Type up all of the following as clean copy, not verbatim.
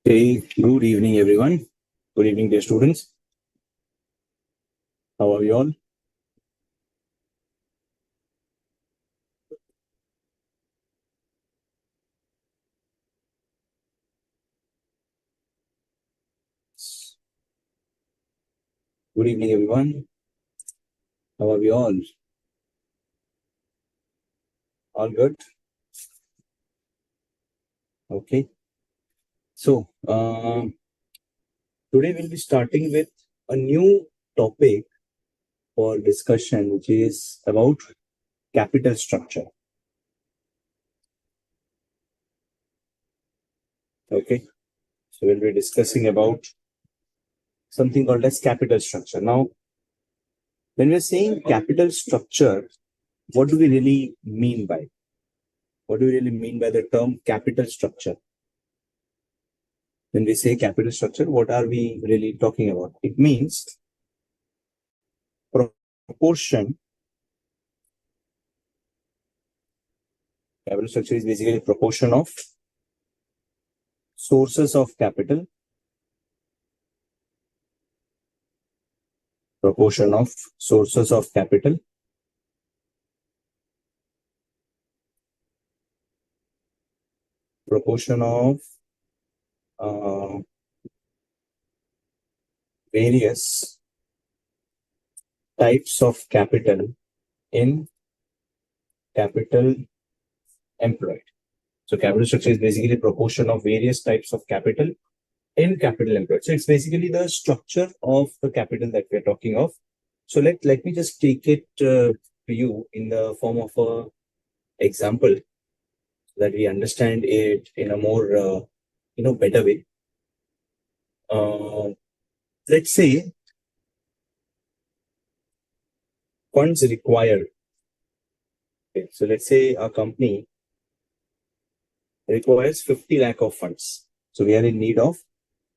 Hey, good evening, everyone. Good evening, dear students. How are you all? Good evening, everyone. How are we all? All good? Okay. So, today we'll be starting with a new topic for discussion, which is about capital structure. Okay. So, we'll be discussing about something called as capital structure. Now, when we're saying capital structure, what do we really mean by? What do we really mean by the term capital structure? When we say capital structure, what are we really talking about? It means proportion. Capital structure is basically proportion of sources of capital, proportion of sources of capital proportion of various types of capital in capital employed. So capital structure is basically proportion of various types of capital in capital employed. So it's basically the structure of the capital that we're talking of. So let me just take it to you in the form of a example so that we understand it in a more better way. Let's say funds required. Okay, so let's say a company requires 50 lakh of funds. So we are in need of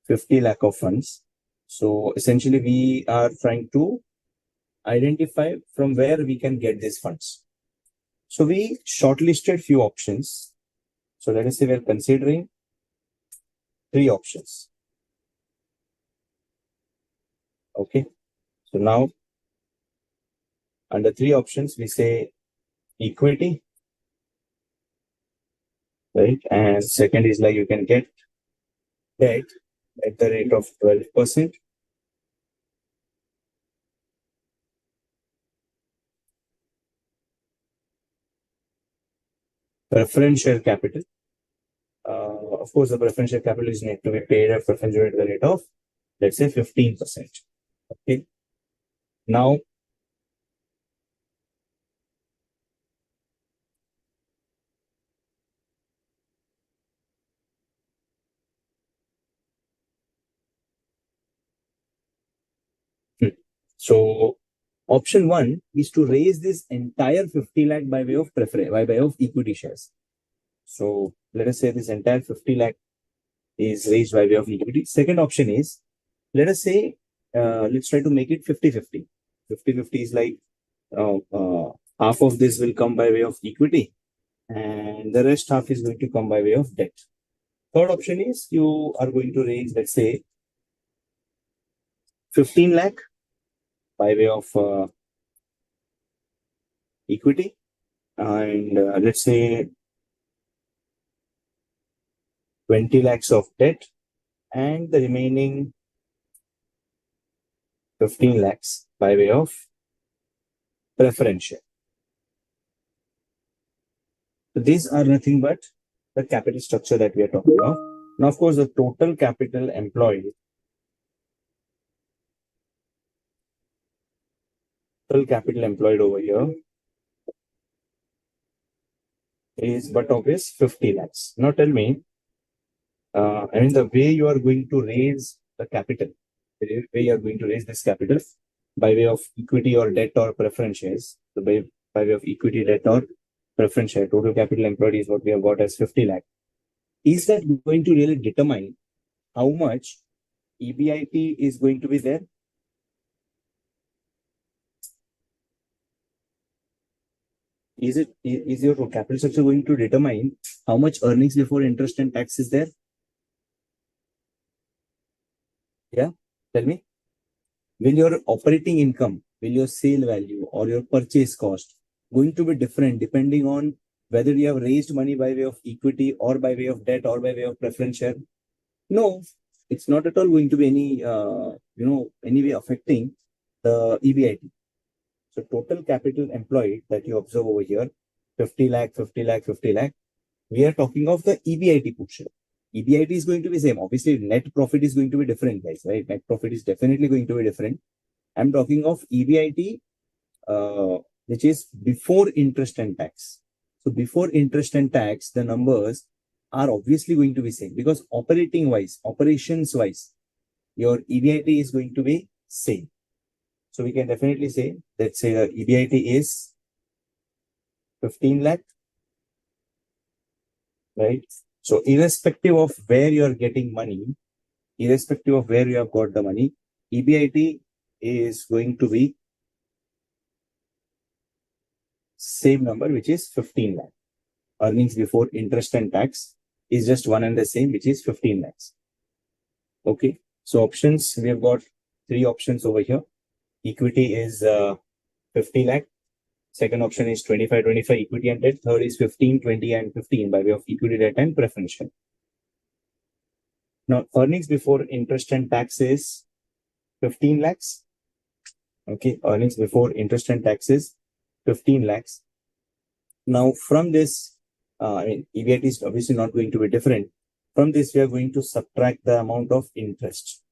50 lakh of funds. So essentially we are trying to identify from where we can get these funds. So we shortlisted few options. So let us say we're considering 3 options. Okay. So now under 3 options, we say equity, right? And second is like you can get debt at the rate of 12%. Preferential capital. Of course, the preferential capital is need to be paid at preferential at the rate of, let's say, 15%. Okay. Now, so option 1 is to raise this entire 50 lakh by way of equity shares. So let us say this entire 50 lakh is raised by way of equity. Second option is, let us say, let's try to make it 50-50. 50-50 is like half of this will come by way of equity and the rest half is going to come by way of debt. Third option is you are going to raise, let's say, 15 lakh by way of equity and let's say 20 lakhs of debt and the remaining 15 lakhs by way of preferential. So these are nothing but the capital structure that we are talking about. Now, of course, the total capital employed over here is but obvious 50 lakhs. Now tell me, the way you are going to raise the capital, the way you are going to raise this capital by way of equity or debt or preference shares, so by way of equity, debt or preference share, total capital employed is what we have got as 50 lakh. Is that going to really determine how much EBIT is going to be there? Is your capital structure going to determine how much earnings before interest and tax is there? Yeah, tell me. Will your operating income, will your sale value or your purchase cost going to be different depending on whether you have raised money by way of equity or by way of debt or by way of preference share? No, it's not at all going to be any way affecting the EBIT. So total capital employed that you observe over here, 50 lakh, 50 lakh, 50 lakh. We are talking of the EBIT portion. EBIT is going to be same. Obviously, net profit is going to be different, guys, right? Net profit is definitely going to be different. I'm talking of EBIT, which is before interest and tax. So before interest and tax, the numbers are obviously going to be same because operating wise, operations wise, your EBIT is going to be same. So we can definitely say, let's say the EBIT is 15 lakh, right? So irrespective of where you are getting money, irrespective of where you have got the money, EBIT is going to be same number, which is 15 lakh. Earnings before interest and tax is just one and the same, which is 15 lakhs. Okay. So options, we have got three options over here. Equity is 50 lakh. Second option is 25, 25 equity and debt. Third is 15, 20 and 15 by way of equity, debt and preferential. Now, earnings before interest and tax is 15 lakhs. Okay. Earnings before interest and tax is 15 lakhs. Now, from this, EBIT is obviously not going to be different. From this, we are going to subtract the amount of interest.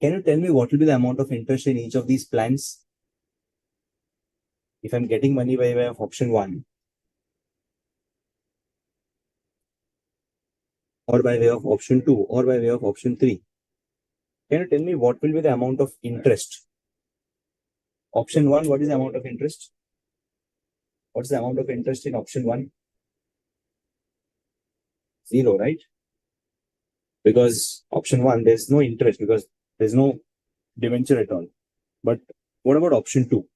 Can you tell me what will be the amount of interest in each of these plans? If I'm getting money by way of option 1 or by way of option 2 or by way of option 3, can you tell me what will be the amount of interest? Option 1, what is the amount of interest? What's the amount of interest in option 1? 0, right? Because option 1, there's no interest because there's no debenture at all. But what about option 2?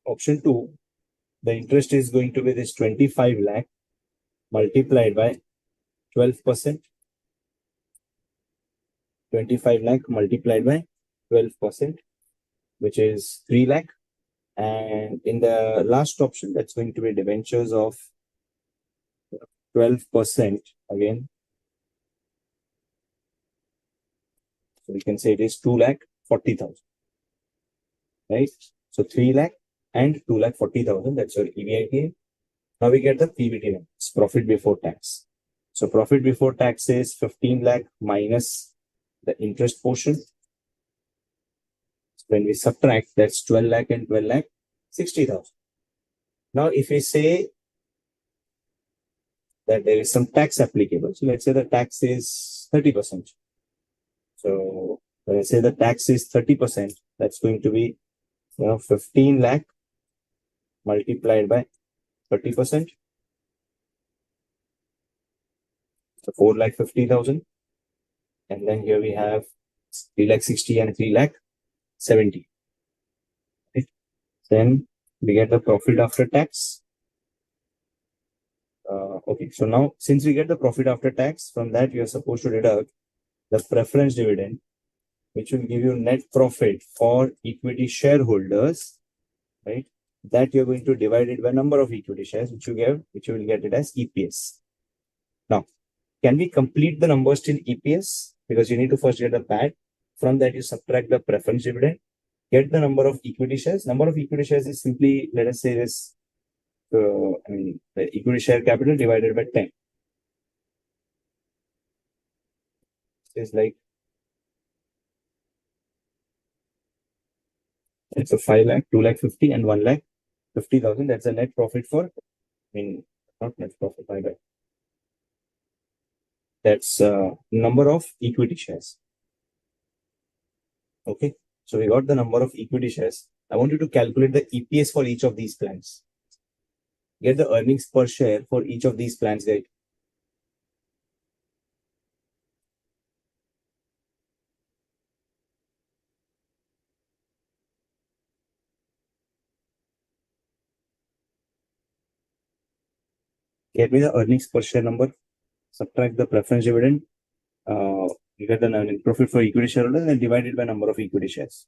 Option 2, the interest is going to be this 25 lakh multiplied by 12%. 25 lakh multiplied by 12%, which is 3 lakh. And in the last option, that's going to be debentures of 12% again. So we can say it is 2 lakh 40,000, right? So 3 lakh and 2 lakh 40,000, that's your EBIT. Now we get the PBT numbers, profit before tax. So profit before tax is 15 lakh minus the interest portion. So when we subtract, that's 12 lakh and 12 lakh, 60,000. Now, if we say that there is some tax applicable, so let's say the tax is 30%. So when I say the tax is 30%, that's going to be 15 lakh multiplied by 30%. So 4 lakh 50,000. And then here we have 3 lakh 60 and 3 lakh 70. Right? Then we get the profit after tax. Okay, so now since we get the profit after tax, from that you are supposed to deduct the preference dividend, which will give you net profit for equity shareholders, right? That you're going to divide it by number of equity shares, which you will get it as EPS. Now, can we complete the numbers till EPS? Because you need to first get the PAT. From that, you subtract the preference dividend, get the number of equity shares. Number of equity shares is simply, let us say this, the equity share capital divided by 10. It's like, it's a 5 lakh, 2 lakh 50 and 1 lakh 50,000. That's a net profit for, not net profit, my bad. That's number of equity shares. Okay. So we got the number of equity shares. I want you to calculate the EPS for each of these plans. Get the earnings per share for each of these plans, right? Get me the earnings per share number. Subtract the preference dividend. You get the profit for equity shareholders and divide it by number of equity shares.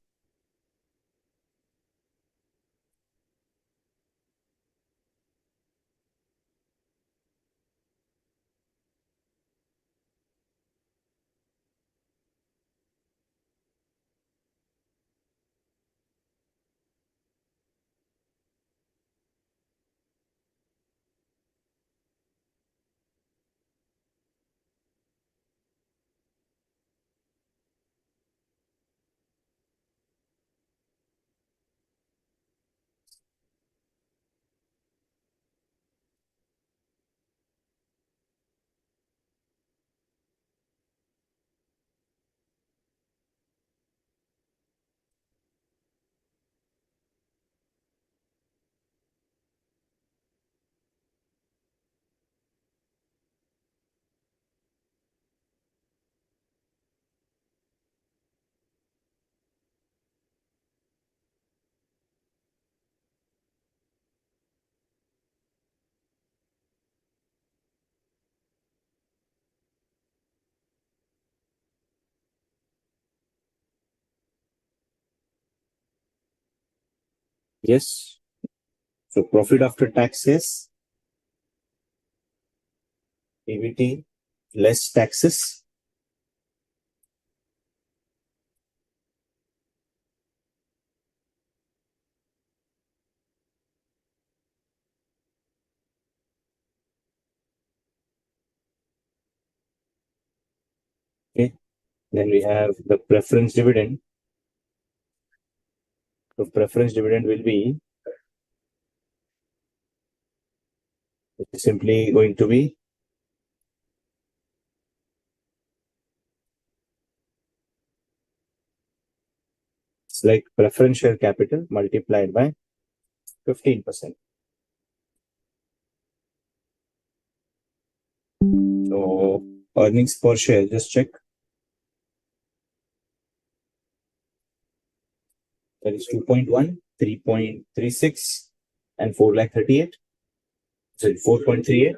Yes. So profit after tax is PBT less taxes. Okay. Then we have the preference dividend. The preference dividend will be simply going to be it's like preference share capital multiplied by 15%. So earnings per share, just check. That is 2.1, 3.36, and 4,38. Sorry, 4.38.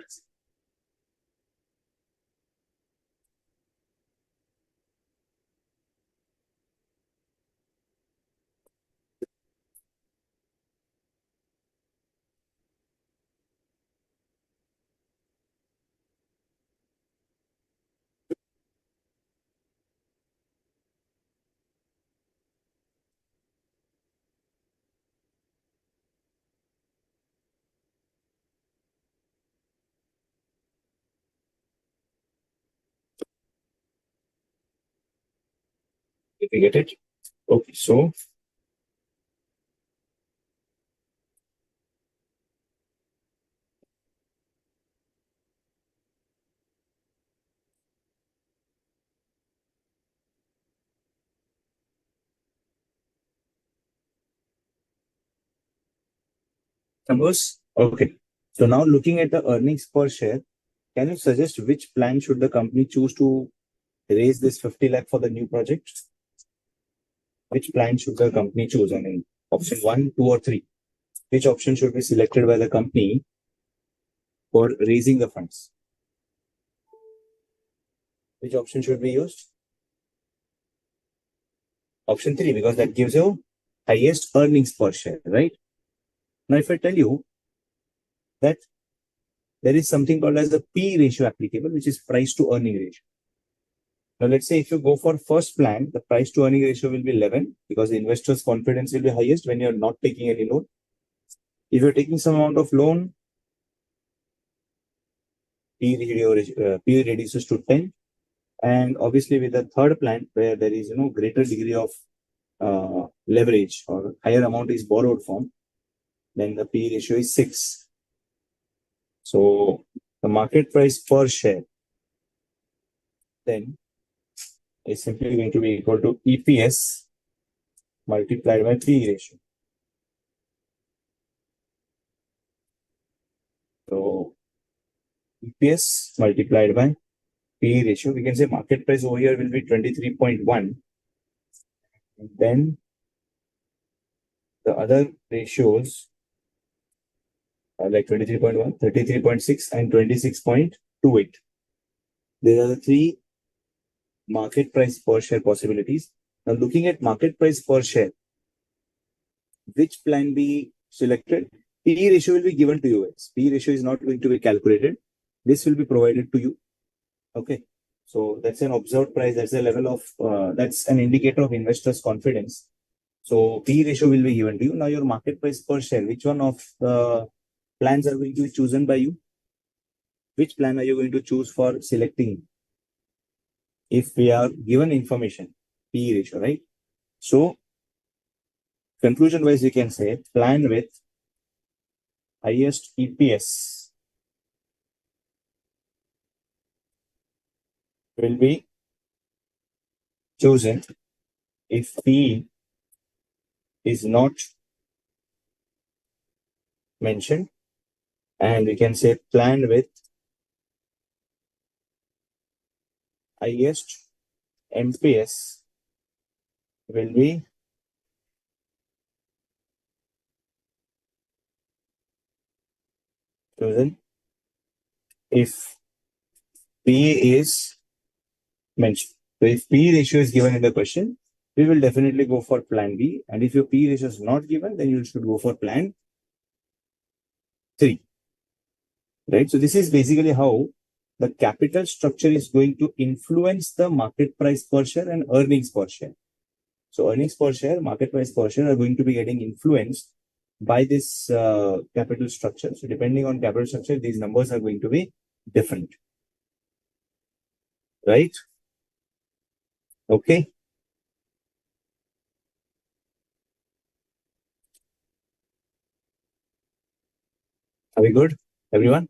Did we get it? Okay, so numbers. Okay. So now looking at the earnings per share, can you suggest which plan should the company choose to raise this 50 lakh for the new project? Which plan should the company choose? I mean, option 1, 2, or 3. Which option should be selected by the company for raising the funds? Which option should be used? Option 3, because that gives you highest earnings per share, right? Now, if I tell you that there is something called as the P ratio applicable, which is price to earning ratio. Now, let's say if you go for first plan, the price to earning ratio will be 11 because the investor's confidence will be highest when you're not taking any loan. If you're taking some amount of loan, P reduces to 10. And obviously with the third plan where there is, greater degree of leverage or higher amount is borrowed from, then the P ratio is 6. So the market price per share then is simply going to be equal to EPS multiplied by P ratio. So EPS multiplied by P ratio, we can say market price over here will be 23.1. And then the other ratios are like 23.1, 33.6, and 26.28. These are the three market price per share possibilities. Now, looking at market price per share, which plan be selected? P ratio will be given to you. P ratio is not going to be calculated. This will be provided to you. Okay. So that's an observed price. That's a level of, that's an indicator of investors' confidence. So P ratio will be given to you. Now your market price per share, which one of the plans are going to be chosen by you? Which plan are you going to choose for selecting? If we are given information, P ratio, right? So conclusion wise, you can say plan with highest EPS will be chosen if P is not mentioned, and we can say plan with highest MPS will be chosen if P is mentioned. So if P ratio is given in the question, we will definitely go for plan B. And if your P ratio is not given, then you should go for plan 3. Right? So this is basically how the capital structure is going to influence the market price per share and earnings per share. So earnings per share, market price per share are going to be getting influenced by this capital structure. So depending on capital structure, these numbers are going to be different. Right? Okay. Are we good, everyone?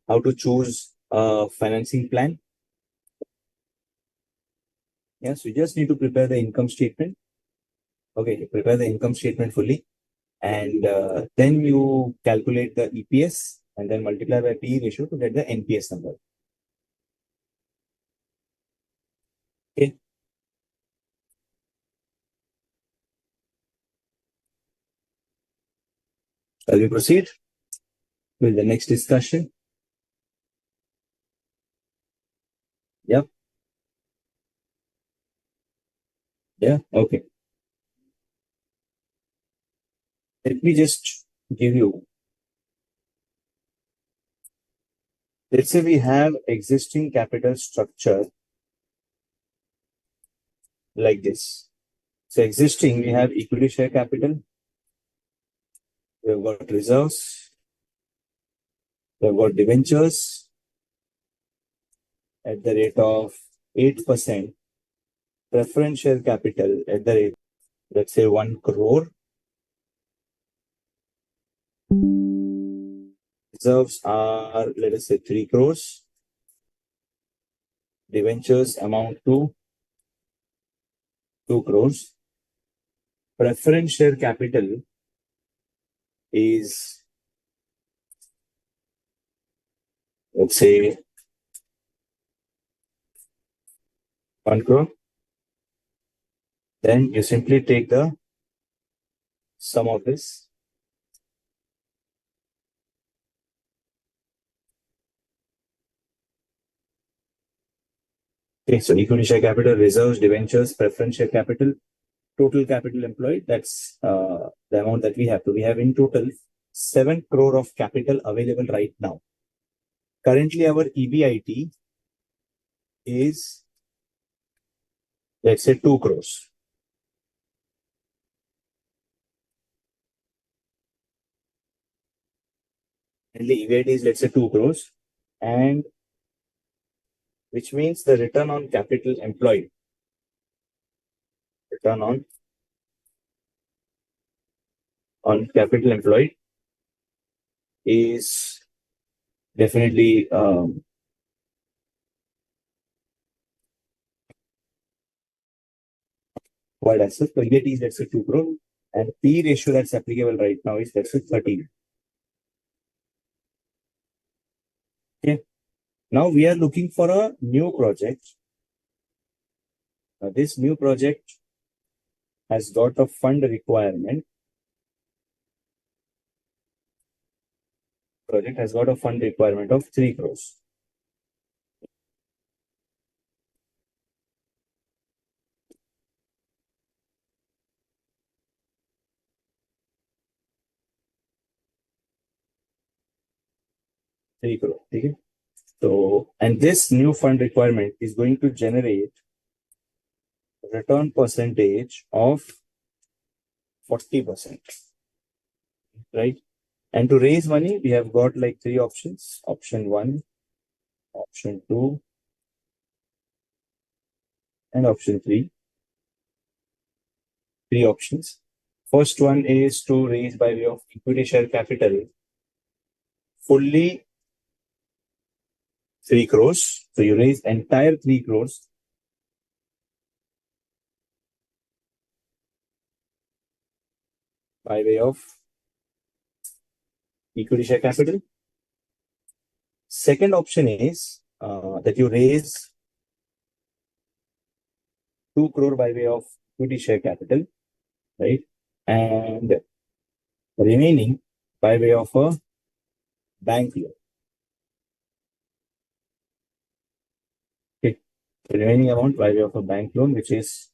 How to choose a financing plan? Yes, we just need to prepare the income statement. Okay, you prepare the income statement fully, and then you calculate the EPS and then multiply by P ratio to get the NPS number. Okay. Shall we proceed with the next discussion? Yep. Yeah. Okay. Let me just give you. Let's say we have existing capital structure like this. So existing, we have equity share capital. We've got reserves. We've got debentures at the rate of 8%. Preference share capital at the rate, let's say 1 crore. Reserves are, let us say, 3 crores. Debentures amount to 2 crores. Preference share capital is, let's say, 1 crore. Then you simply take the sum of this. Okay, so equity share capital, reserves, debentures, preference share capital, total capital employed. That's the amount that we have. So we have in total 7 crore of capital available right now. Currently, our EBIT is, let's say, 2 crores. And the EBIT is, let's say, 2 crores. And which means the return on capital employed, return on capital employed is definitely what assets. So EBIT is, let's say, 2 crore, and P ratio that's applicable right now is, let's say, 13. Okay. Now we are looking for a new project. This new project has got a fund requirement. Project has got a fund requirement of 3 crores. 3 crore. Okay. So, and this new fund requirement is going to generate return percentage of 40%, right? And to raise money, we have got like three options. Option one, option two, and option three. Three options. First one is to raise by way of equity share capital, fully 3 crores. So you raise entire 3 crores by way of equity share capital. Second option is that you raise 2 crore by way of equity share capital, right? And remaining by way of a bank loan. Okay. The remaining amount by way of a bank loan, which is,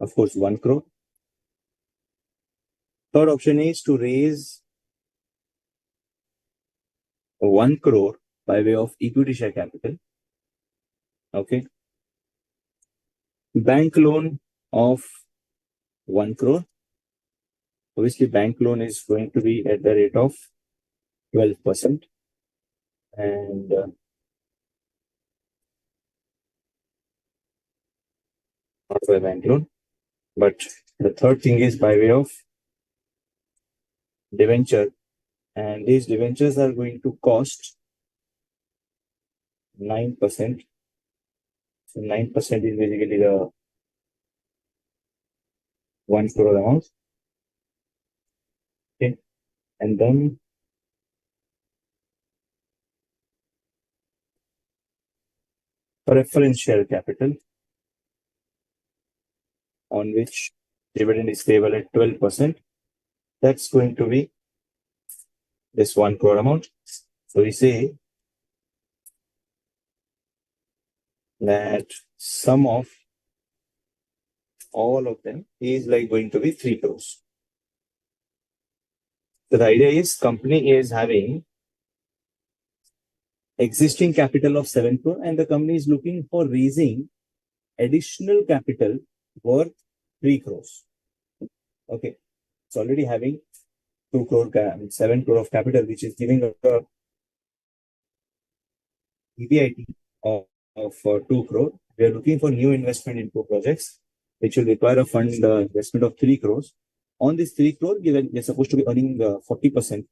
of course, 1 crore. Third option is to raise 1 crore by way of equity share capital. Okay. Bank loan of 1 crore. Obviously, bank loan is going to be at the rate of 12%. And not by bank loan. But the third thing is by way of debenture. And these debentures are going to cost 9%. So 9% is basically the 1 crore amount. Okay. And then preference share capital, on which dividend is payable at 12%. That's going to be this 1 crore amount. So we say that sum of all of them is like going to be 3 crores. So the idea is company is having existing capital of 7 crore and the company is looking for raising additional capital worth 3 crores. Okay. It's already having 2 crore, 7 crore of capital, which is giving a EBIT of 2 crore. We are looking for new investment in 2 projects, which will require a fund investment of 3 crores. On this 3 crore, given they're supposed to be earning 40%.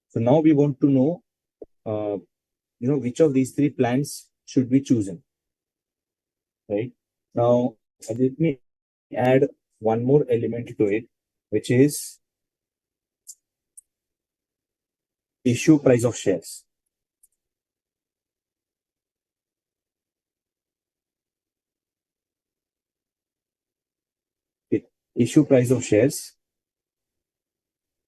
So now we want to know, which of these three plans should be chosen, right? Now, let me add one more element to it, which is issue price of shares. Okay. Issue price of shares.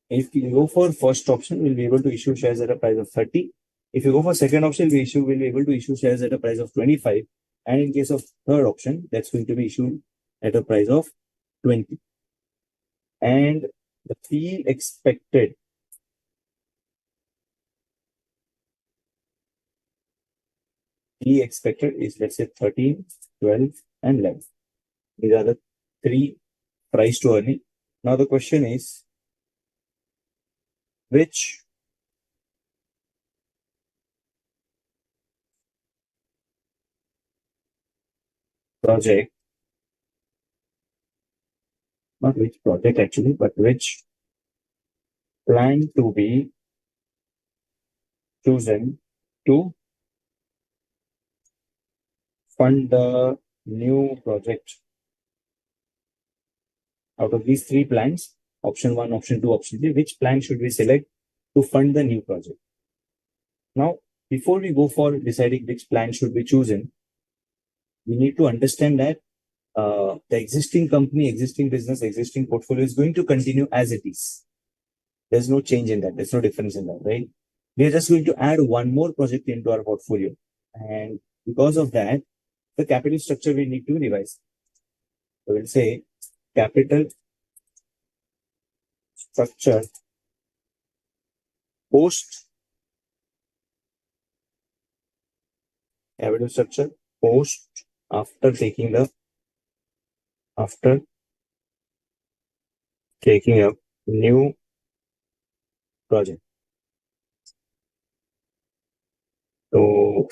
If you go for first option, we'll be able to issue shares at a price of 30. If you go for second option, we'll be able to issue shares at a price of 25. And in case of third option, that's going to be issued at a price of 20. And the fee expected is, let's say, 13, 12, and 11. These are the three price to earning. Now the question is, which project, not which project actually, but which plan to be chosen to fund the new project? Out of these three plans, option one, option two, option three, which plan should we select to fund the new project? Now, before we go for deciding which plan should be chosen, we need to understand that the existing company, existing business, existing portfolio is going to continue as it is. There's no change in that. There's no difference in that, right? We are just going to add one more project into our portfolio. And because of that, the capital structure we need to revise. So we'll say capital structure post capital structure post after taking up new project. So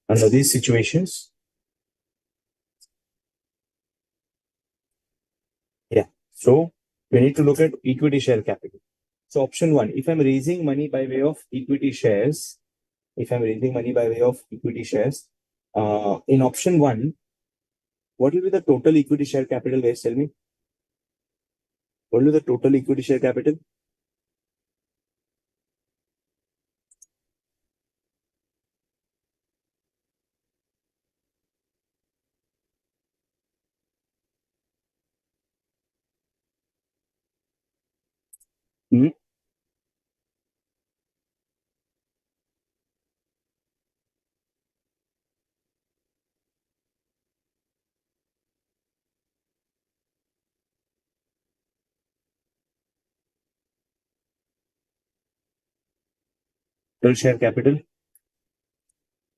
under these situations, so we need to look at equity share capital. So option one, if I'm raising money by way of equity shares, in option one, what will be the total equity share capital, guys? Tell me. What will be the total equity share capital? Hmm? Total share capital.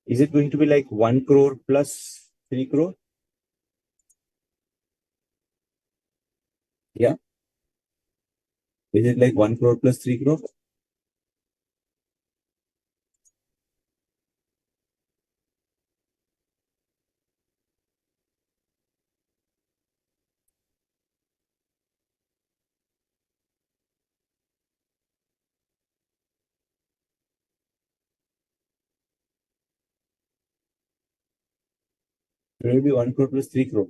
Is it going to be like 1 crore plus 3 crore? Yeah. Is it like 1 crore plus 3 crore? Maybe 1 crore plus 3 crore.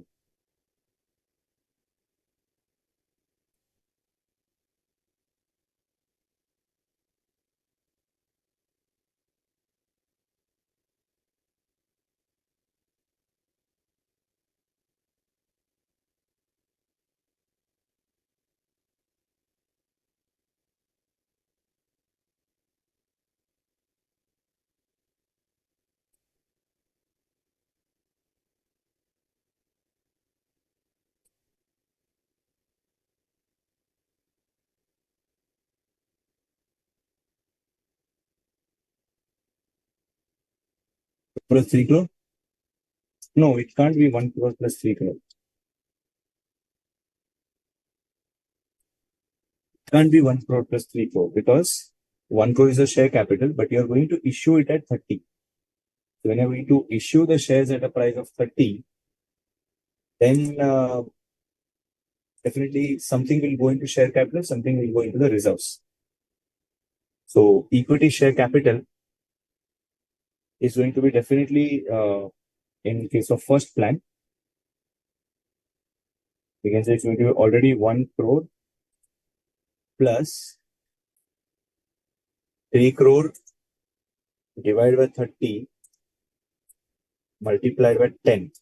Plus 3 crore? No, it can't be 1 crore plus 3 crore. It can't be 1 crore plus 3 crore because 1 crore is a share capital, but you're going to issue it at 30. So when you're going to issue the shares at a price of 30, then definitely something will go into share capital, something will go into the reserves. So equity share capital is going to be definitely, in case of first plan, we can say it's going to be already 1 crore plus 3 crore divided by 30 multiplied by 10.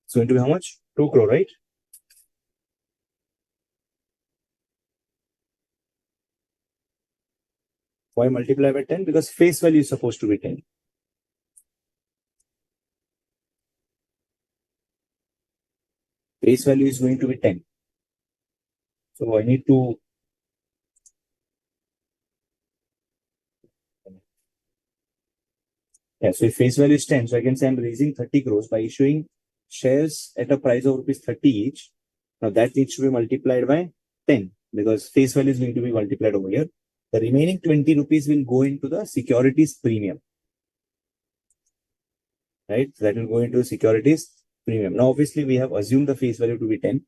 It's going to be how much? 2 crore, right? Why multiply by 10? Because face value is supposed to be 10. Face value is going to be 10. So I need to, so if face value is 10, so I can say I'm raising 30 crores by issuing shares at a price of rupees 30 each. Now that needs to be multiplied by 10 because face value is going to be multiplied over here. The remaining 20 rupees will go into the securities premium, right? That will go into securities premium. Now, obviously, we have assumed the face value to be 10.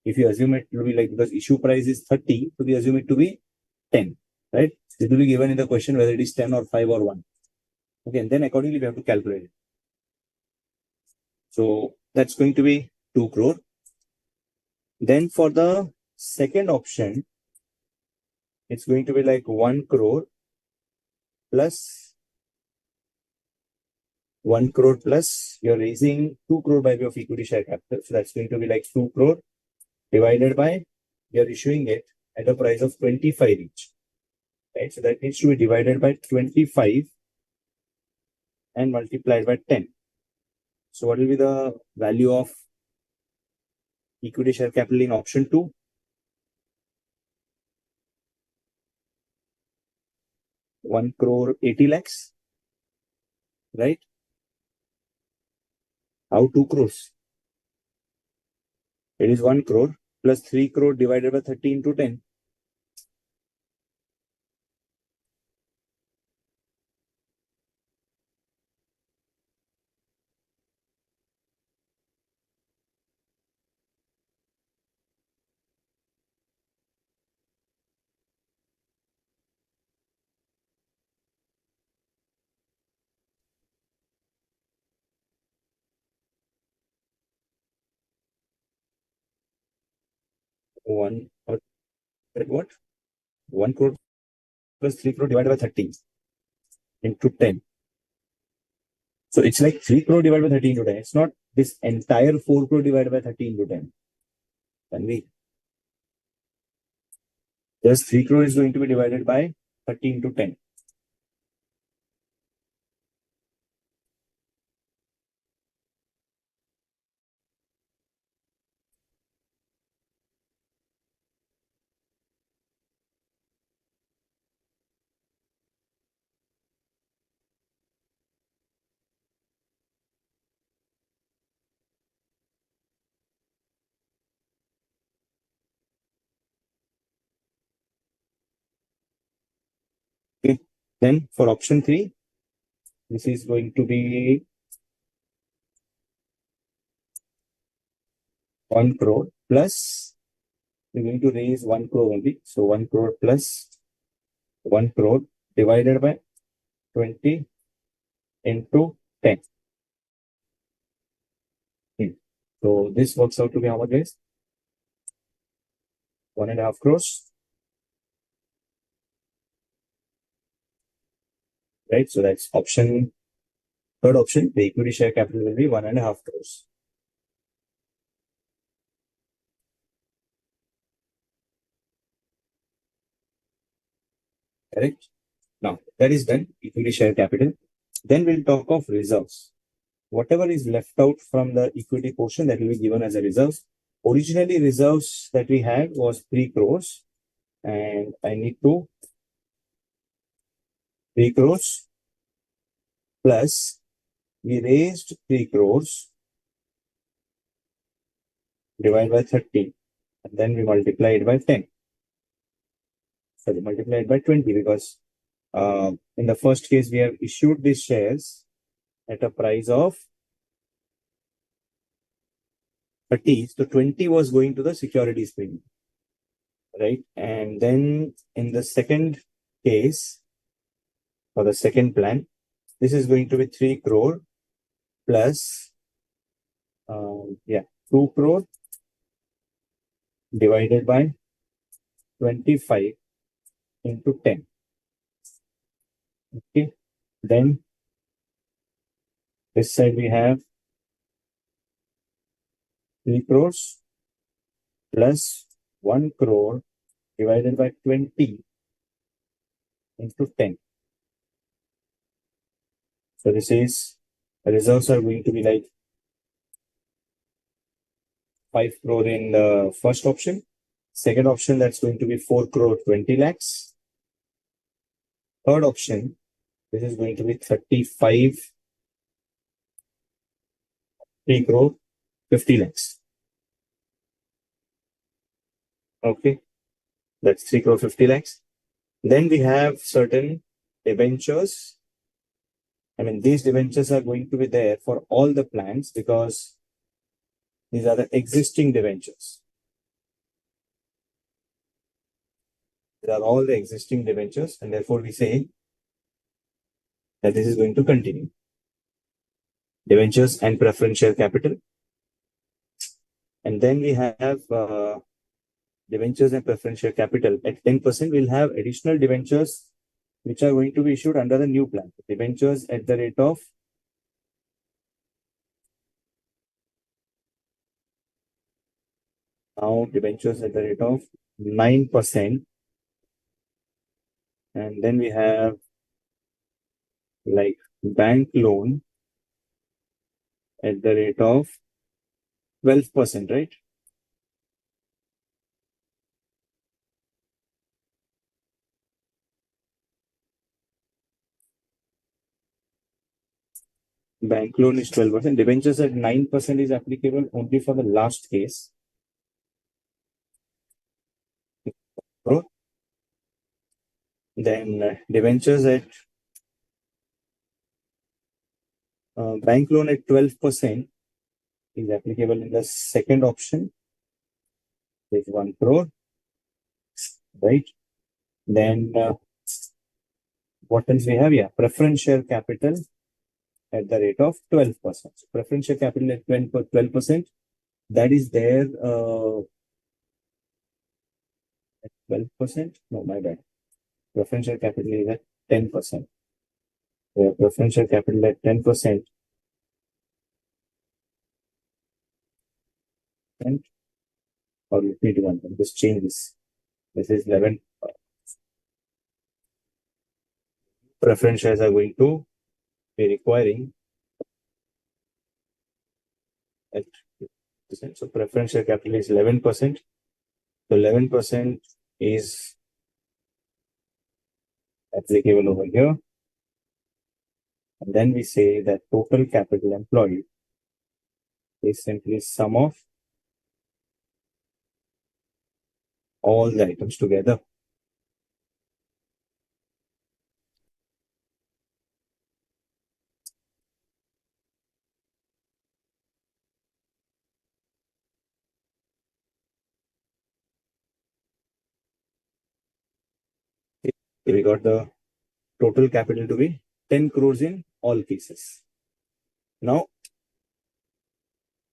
If you assume it to be like, because issue price is 30, so we assume it to be 10, right? It will be given in the question whether it is 10 or 5 or 1. Okay, and then accordingly, we have to calculate it. So that's going to be 2 crore. Then for the second option, it's going to be like 1 crore plus 1 crore plus you're raising 2 crore by way of equity share capital. So that's going to be like 2 crore divided by you're issuing it at a price of 25 each. Right? So that needs to be divided by 25 and multiplied by 10. So what will be the value of equity share capital in option 2? 1 crore 80 lakhs, right? How 2 crores? It is 1 crore plus 3 crore divided by 30 into 10. One what? 1 crore plus 3 crore divided by 30 into 10. So it's like 3 crore divided by 30 into 10. It's not this entire 4 crore divided by 30 into 10. Can we? Just 3 crore is going to be divided by 30 into 10. Okay. Then for option 3, this is going to be 1 crore plus we're going to raise 1 crore only. So 1 crore plus 1 crore divided by 20 into 10. So this works out to be how much, guys? 1.5 crores. Right? So that's option, third option, the equity share capital will be 1.5 crores. Correct? Now, that is done, equity share capital. Then we'll talk of reserves. Whatever is left out from the equity portion, that will be given as a reserve. Originally, reserves that we had was 3 crores. And I need to 3 crores plus we raised 3 crores divided by 30. And then we multiply it by 10. Sorry, multiply it by 20 because in the first case, we have issued these shares at a price of 30. So 20 was going to the securities premium, right? And then in the second case, for the second plan, this is going to be 3 crore plus, 2 crore divided by 25 into 10. Okay. Then this side we have 3 crores plus 1 crore divided by 20 into 10. So this is, the reserves are going to be like 5 crore in the first option. Second option, that's going to be 4 crore 20 lakhs. Third option, this is going to be 35 3 crore 50 lakhs. Okay, that's 3 crore 50 lakhs. Then we have certain debentures. I mean, these debentures are going to be there for all the plans because these are the existing debentures. These are all the existing debentures, and therefore we say that this is going to continue. Debentures and preferential capital. And then we have debentures and preference share capital at 10%, we'll have additional debentures which are going to be issued under the new plan. Debentures at the rate of now debentures at the rate of 9%. And then we have like bank loan at the rate of 12%, right? Bank loan is 12%. Debentures at 9% is applicable only for the last case. Then debentures at bank loan at 12% is applicable in the second option. There's 1 crore, right? Then what else we have? Yeah, preference share capital at the rate of 12%. So preference share capital at 12%. That is there at 12%. No, my bad. Preference share capital is at 10%. Preference share capital at 10%. And or let me do one thing. Just change this. This is 11. Preference shares are going to be requiring at percent. So preference share capital is 11%. So 11% is applicable over here. And then we say that total capital employed is simply sum of all the items together. We got the total capital to be 10 crores in all cases. Now,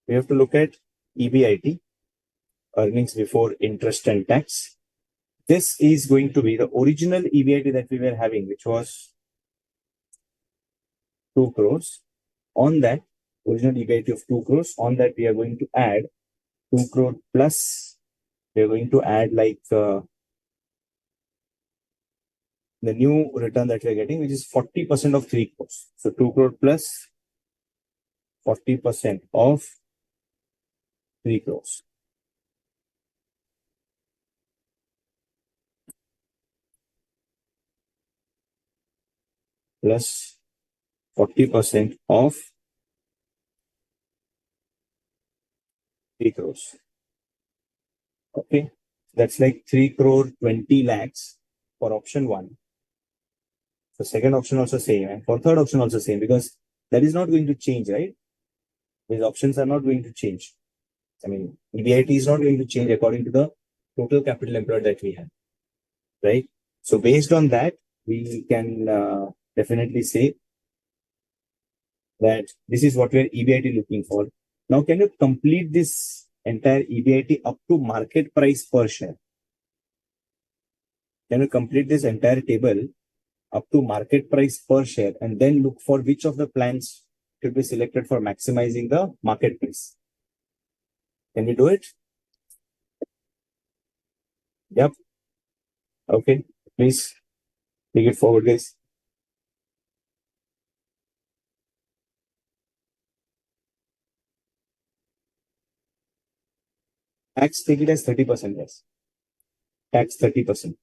we have to look at EBIT, earnings before interest and tax. This is going to be the original EBIT that we were having, which was 2 crores. On that, original EBIT of 2 crores, on that we are going to add 2 crore plus, we are going to add like the new return that we are getting, which is 40% of 3 crores. So 2 crore plus 40% of 3 crores. Plus 40% of 3 crores. Okay. That's like 3 crore 20 lakhs for option 1. For second option also same. And for third option also same, because that is not going to change, right? These options are not going to change. I mean, EBIT is not going to change according to the total capital employed that we have, right? So based on that, we can definitely say that this is what we're EBIT looking for. Now, can you complete this entire EBIT up to market price per share? Can you complete this entire table up to market price per share and then look for which of the plans should be selected for maximizing the market price? Can we do it? Yep. Okay. Please take it forward, guys. Tax, take it as 30%, yes. Tax 30%.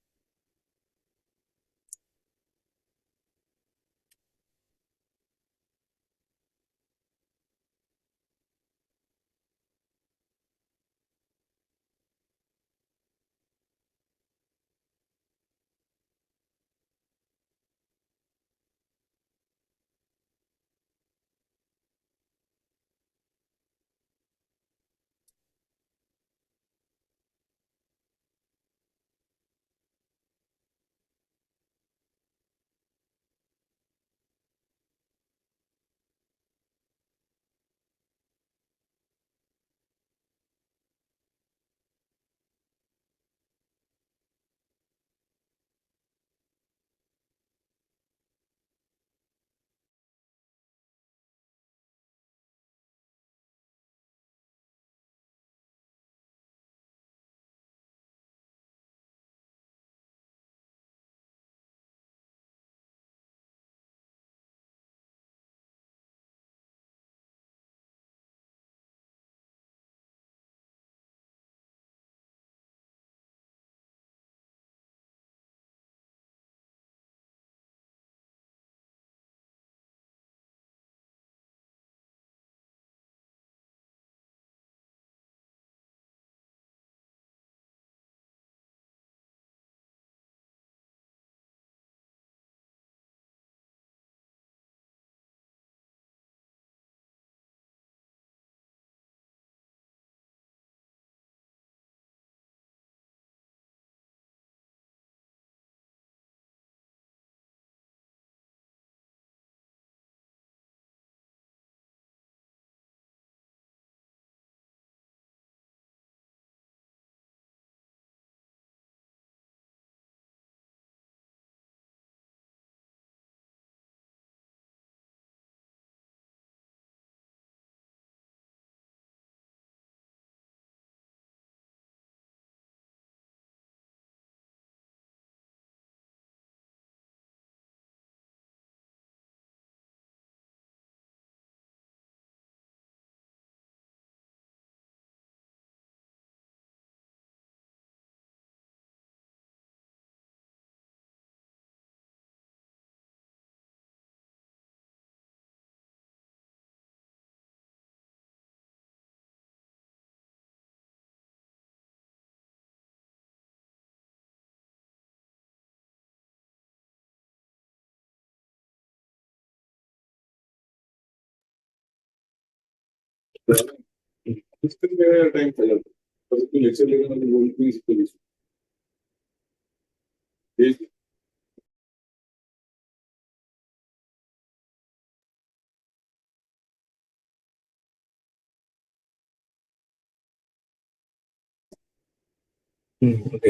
Okay,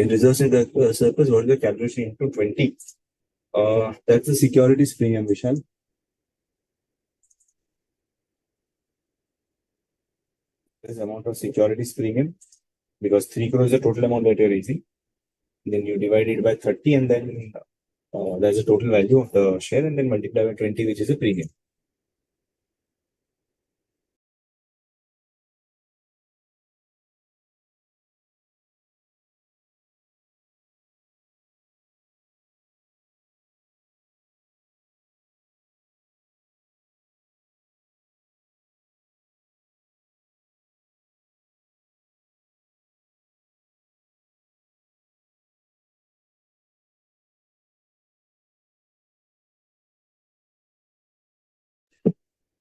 reserves in the surplus, what is the calculation into 20? That's the securities premium, Vishal. This amount of securities premium, because 3 crores is the total amount that you're raising. Then you divide it by 30, and then there's a total value of the share, and then multiply by 20, which is a premium.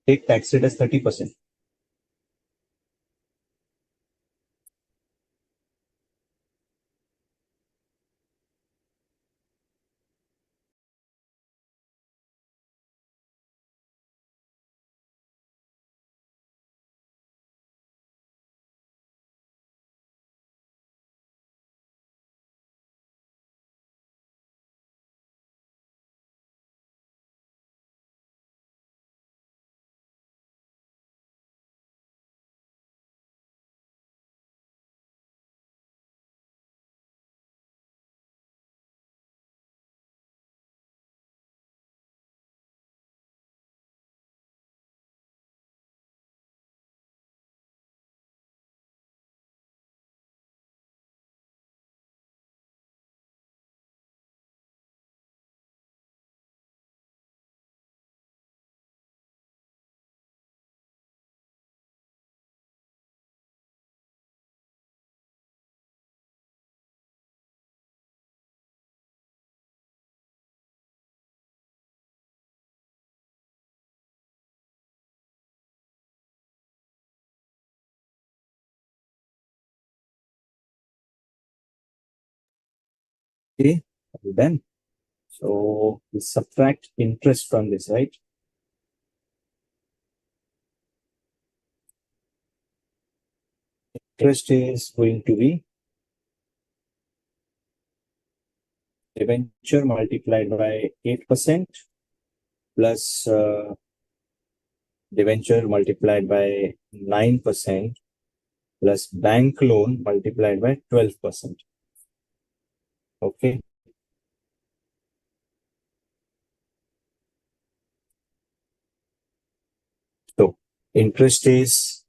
Take tax rate as 30%. Okay, then. So we subtract interest from this, right? Interest is going to be debenture multiplied by 8% plus debenture multiplied by 9% plus bank loan multiplied by 12%. Okay. So interest is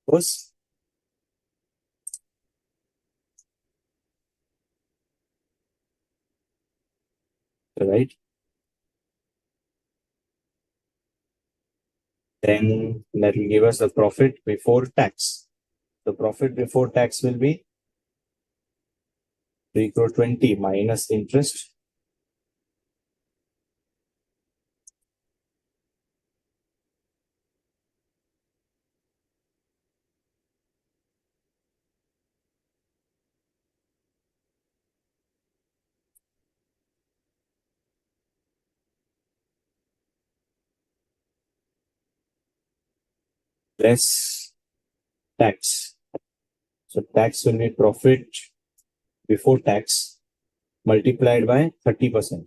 was right. Then that will give us the profit before tax. The profit before tax will be 3 crore 20 minus interest less tax. So tax will be profit before tax multiplied by 30%.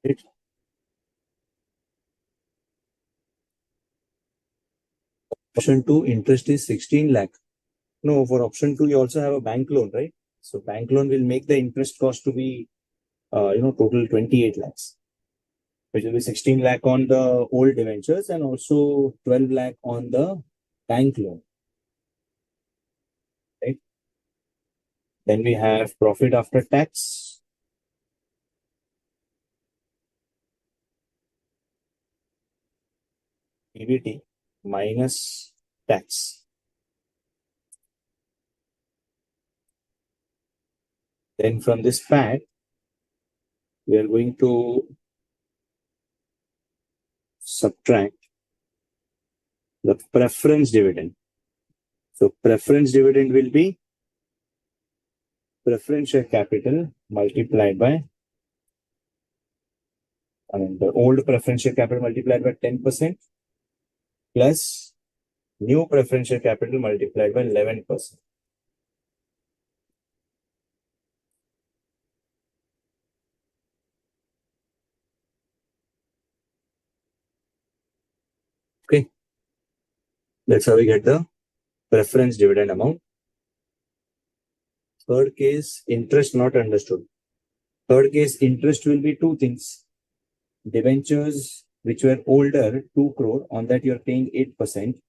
Right? Option 2, interest is 16 lakh. No, for option 2, you also have a bank loan, right? So bank loan will make the interest cost to be, total 28 lakhs, which will be 16 lakh on the old debentures and also 12 lakh on the bank loan, right? Then we have profit after tax, PBT minus tax. Then from this pack, we are going to subtract the preference dividend. So preference dividend will be preference share capital multiplied by, the old preference share capital multiplied by 10% plus new preference share capital multiplied by 11%. Okay. That's how we get the preference dividend amount. Third case, interest not understood. Third case, interest will be two things. Debentures which were older, 2 crore, on that you're paying 8%.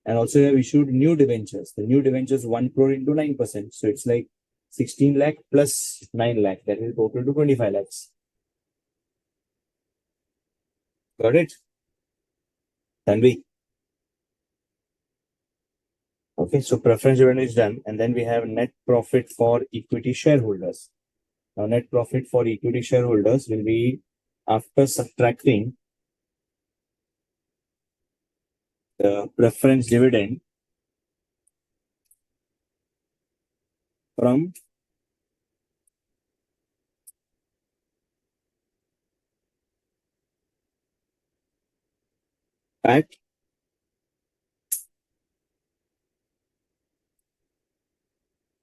And also you have issued new debentures. The new debentures 1 crore into 9%. So it's like 16 lakh plus 9 lakh. That is total to 25 lakhs. Got it? Tanvi. Okay, so preference dividend is done. And then we have net profit for equity shareholders. Now, net profit for equity shareholders will be after subtracting the preference dividend from PAT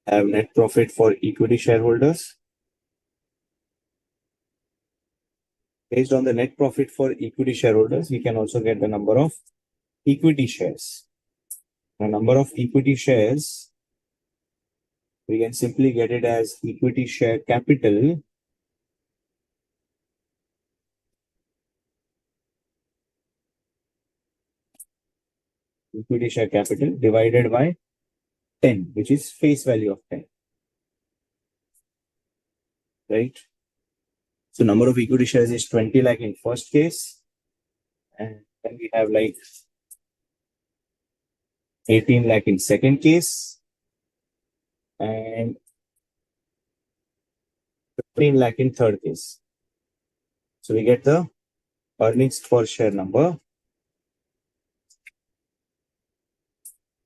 have net profit for equity shareholders. Based on the net profit for equity shareholders, we can also get the number of equity shares. The number of equity shares, we can simply get it as equity share capital divided by 10, which is face value of 10. Right? So number of equity shares is 20 lakh in first case. And then we have like 18 lakh in second case. And 15 lakh in third case. So we get the earnings per share number.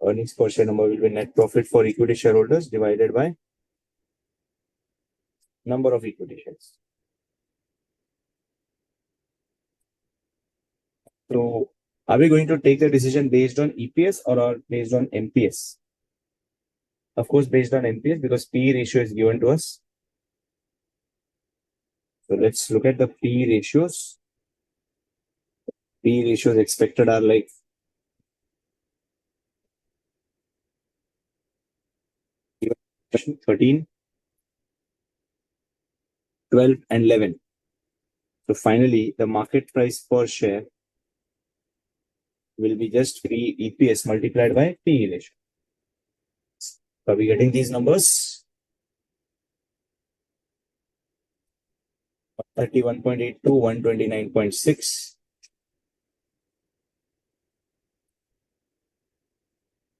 Earnings per share number will be net profit for equity shareholders divided by number of equity shares. So are we going to take the decision based on EPS or based on MPS? Of course, based on MPS because P ratio is given to us. So let's look at the P ratios. P ratios expected are like 13, 12, and 11. So finally, the market price per share will be just P EPS multiplied by P ratio. So are we getting these numbers? 31.8 to 129.6.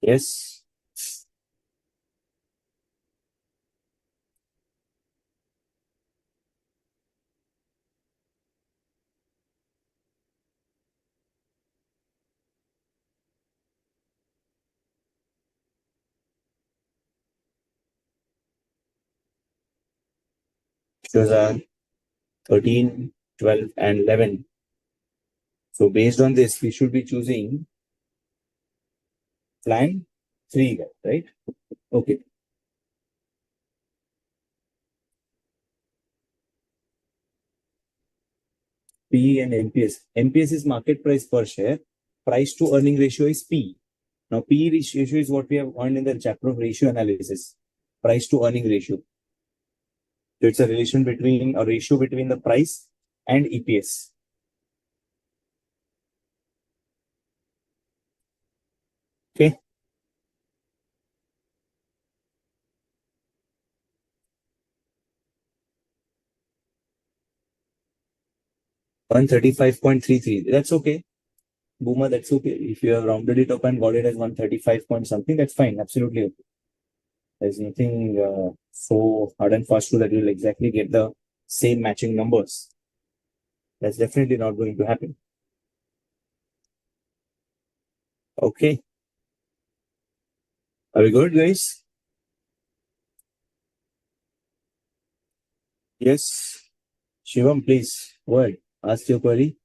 Yes. Those are 13, 12, and 11. So based on this, we should be choosing plan 3, right? Okay. P and MPS. MPS is market price per share. Price to earning ratio is P. Now, P ratio is what we have earned in the chapter of ratio analysis. Price to earning ratio. So it's a ratio between the price and EPS. Okay. $135.33. That's okay. Boomer, that's okay. If you have rounded it up and got it as 135 point something, that's fine. Absolutely okay. There's nothing so hard and fast rule that you'll exactly get the same matching numbers. That's definitely not going to happen. Okay. Are we good, guys? Yes. Shivam, please, go ahead. Ask your query.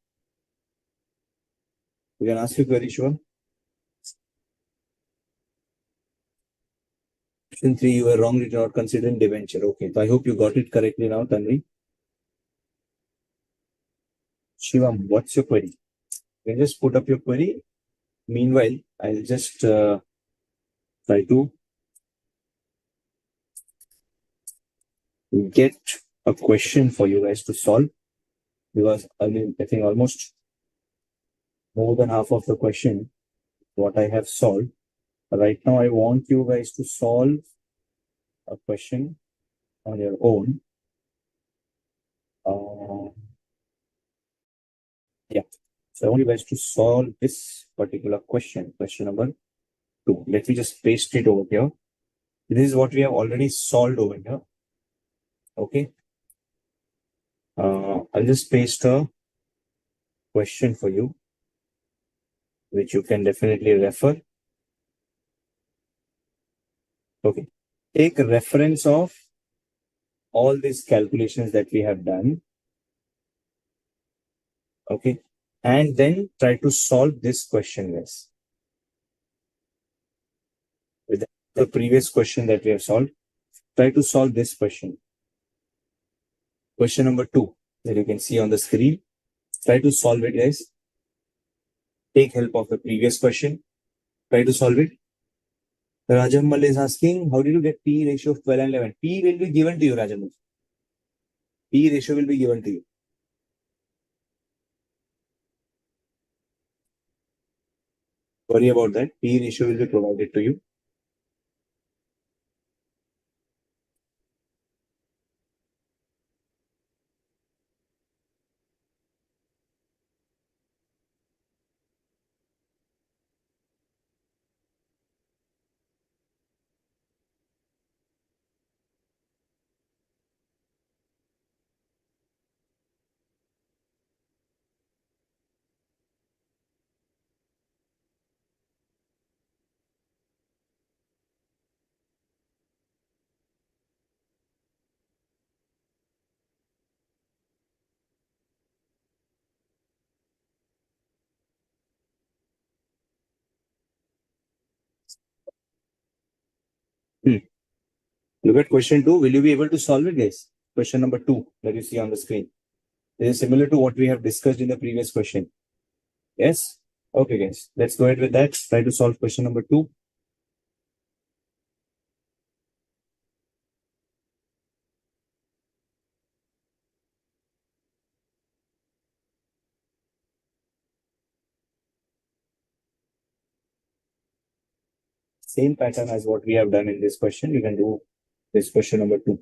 You can ask your query, Shivam. Option 3, you were wrong, did not consider debenture. Okay, so I hope you got it correctly now, Tanvi. Shivam, what's your query? You can just put up your query. Meanwhile, I'll just try to get a question for you guys to solve, because I mean, I think almost more than half of the question what I have solved. Right now, I want you guys to solve a question on your own. Yeah. So I want you guys to solve this particular question, question number 2. Let me just paste it over here. This is what we have already solved over here. Okay. I'll just paste a question for you, which you can definitely refer. Okay. Take a reference of all these calculations that we have done. Okay. And then try to solve this question, guys. With the previous question that we have solved, try to solve this question. Question number 2 that you can see on the screen. Try to solve it, guys. Take help of the previous question. Try to solve it. Rajamal is asking, how did you get P ratio of 12 and 11? P will be given to you, Rajamal. P ratio will be given to you. Worry about that. P ratio will be provided to you. Look at question 2. Will you be able to solve it, guys? Question number 2 that you see on the screen. This is similar to what we have discussed in the previous question. Yes? Okay, guys. Let's go ahead with that. Try to solve question number 2. Same pattern as what we have done in this question. You can do this question number 2.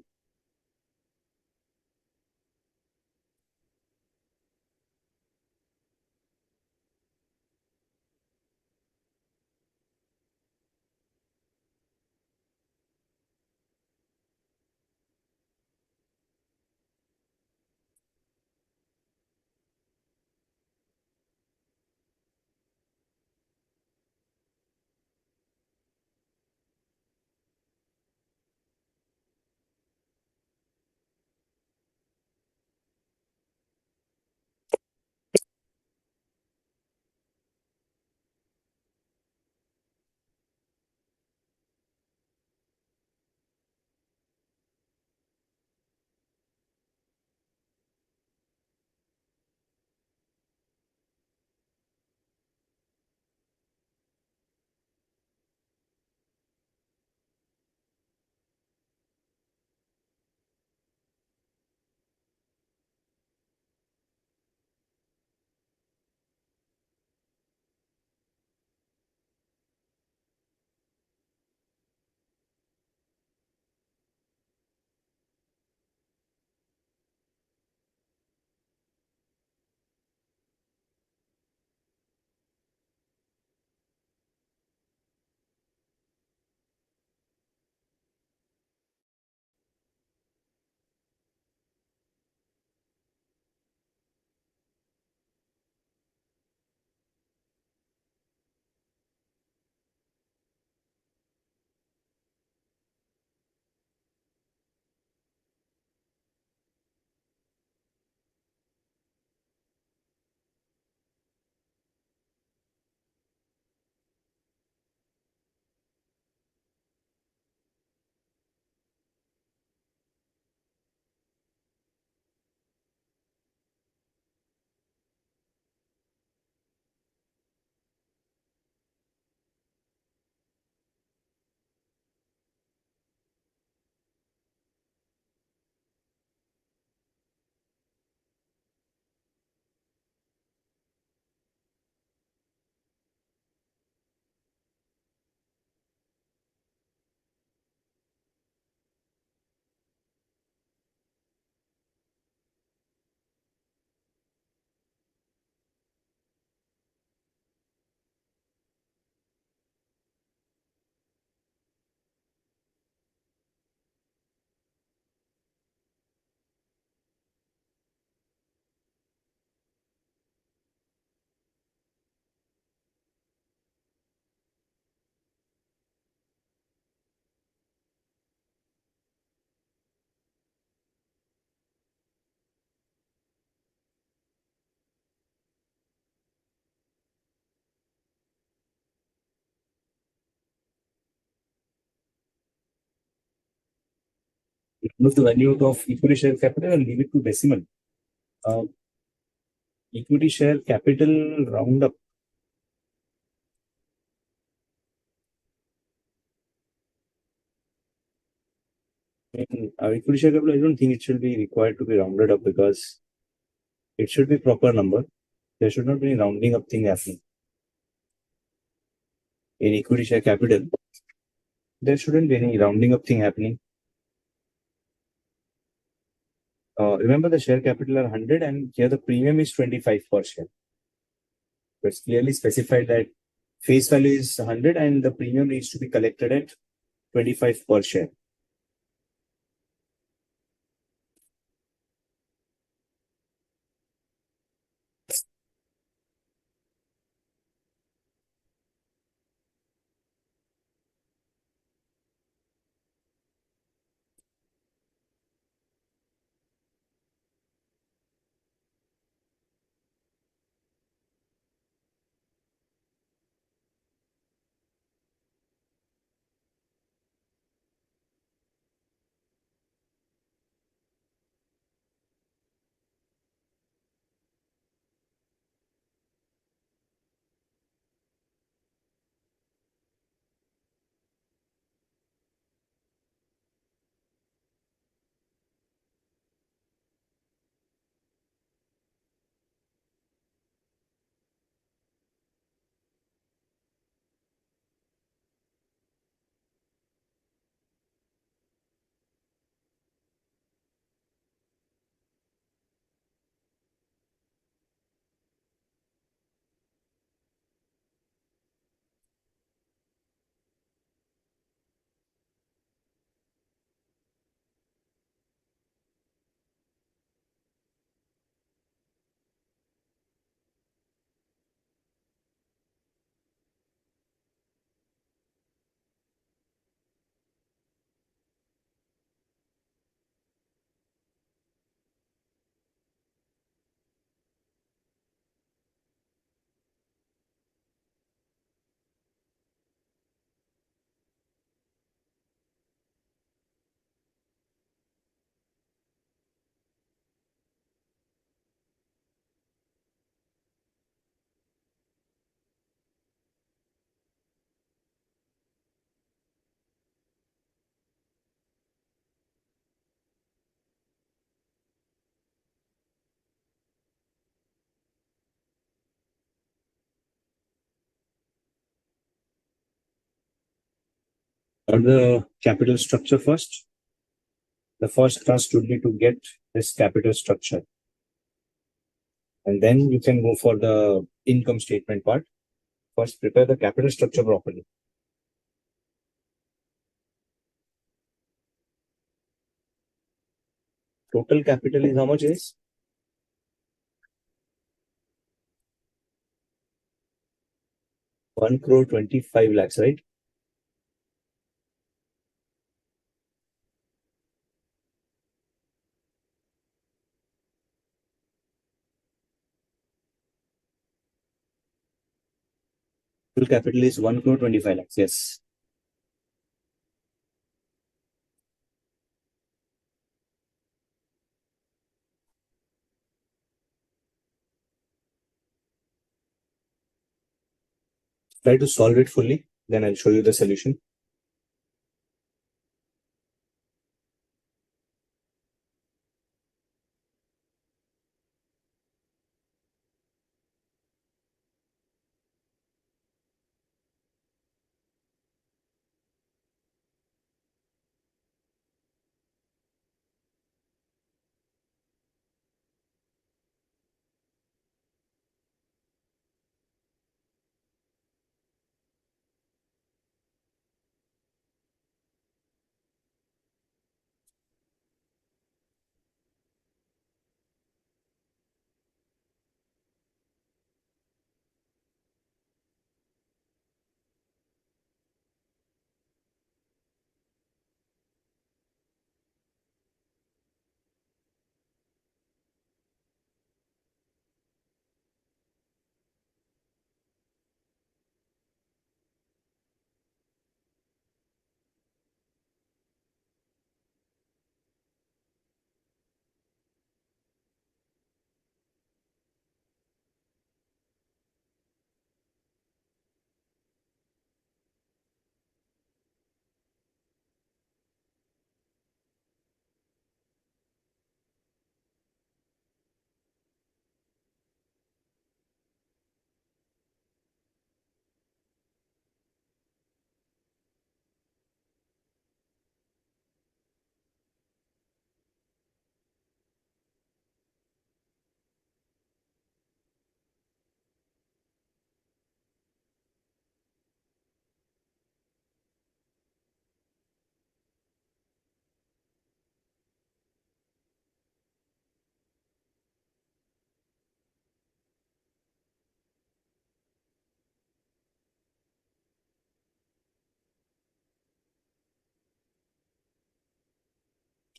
Remove the value of equity share capital and leave it to decimal. Uh, Equity share capital round up. Equity share capital, I don't think it should be required to be rounded up because it should be proper number. There should not be any rounding up thing happening. In equity share capital, there shouldn't be any rounding up thing happening. Remember the share capital are 100 and here the premium is 25 per share. So it's clearly specified that face value is 100 and the premium needs to be collected at 25 per share. Or the capital structure first. The first task would be to get this capital structure. And then you can go for the income statement part. First, prepare the capital structure properly. Total capital is how much is? 1 crore 25 lakhs, right? Total capital is 1 crore 25 lakhs. Yes. Try to solve it fully. Then I'll show you the solution.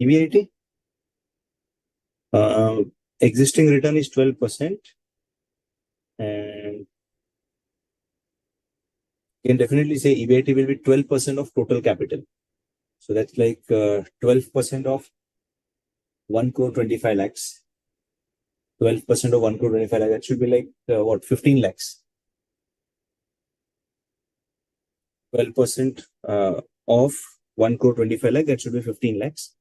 EBIT, existing return is 12%, and you can definitely say EBIT will be 12% of total capital. So that's like 12% of 1 crore 25 lakhs. 12% of 1 crore 25 lakhs. That should be like what, 15 lakhs. 12% of 1 crore 25 lakhs. That should be 15 lakhs.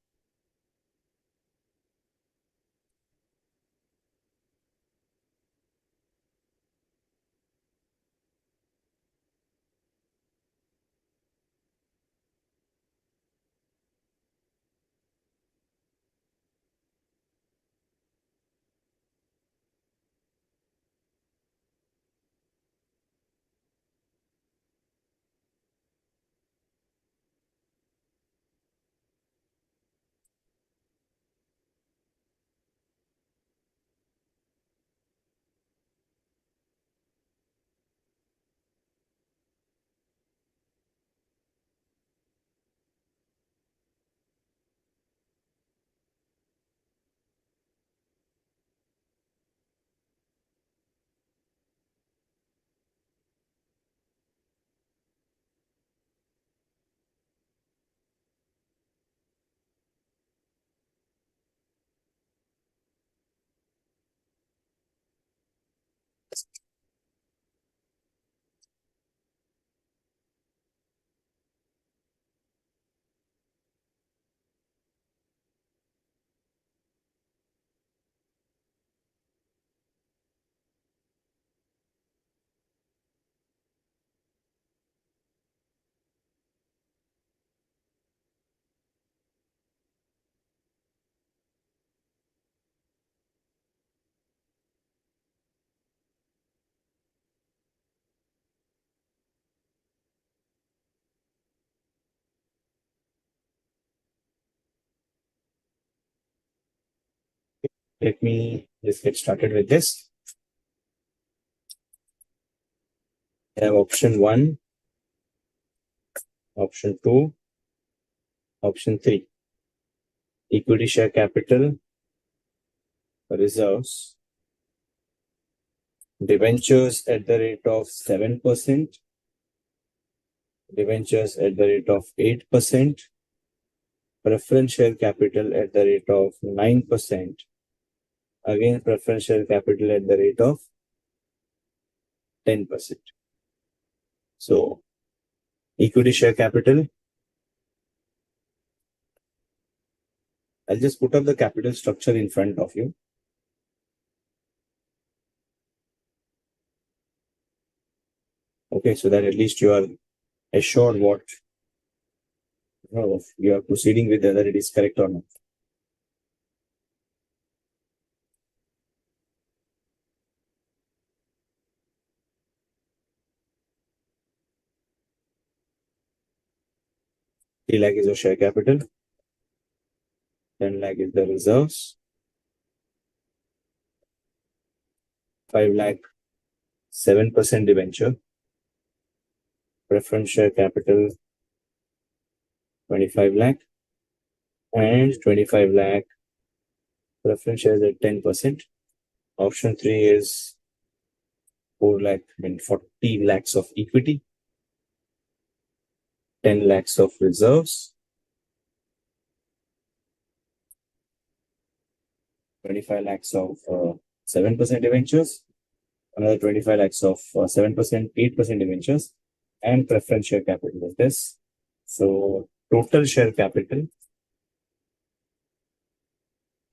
Let me just get started with this. I have option 1, option 2, option 3. Equity share capital, reserves, debentures at the rate of 7%, debentures at the rate of 8%, preference share capital at the rate of 9%, again preference share capital at the rate of 10%. So equity share capital, I'll just put up the capital structure in front of you. Okay, so that at least you are assured what you are proceeding with, whether it is correct or not. Three lakh is your share capital, 10 lakh is the reserves, 5 lakh 7% debenture, preference share capital 25 lakh, and 25 lakh preference shares at 10%. Option 3 is 4 lakh, 40 lakhs of equity, 10 lakhs of reserves, 25 lakhs of 7% debentures, another 25 lakhs of 7%, 8% debentures, and preference share capital is this. So total share capital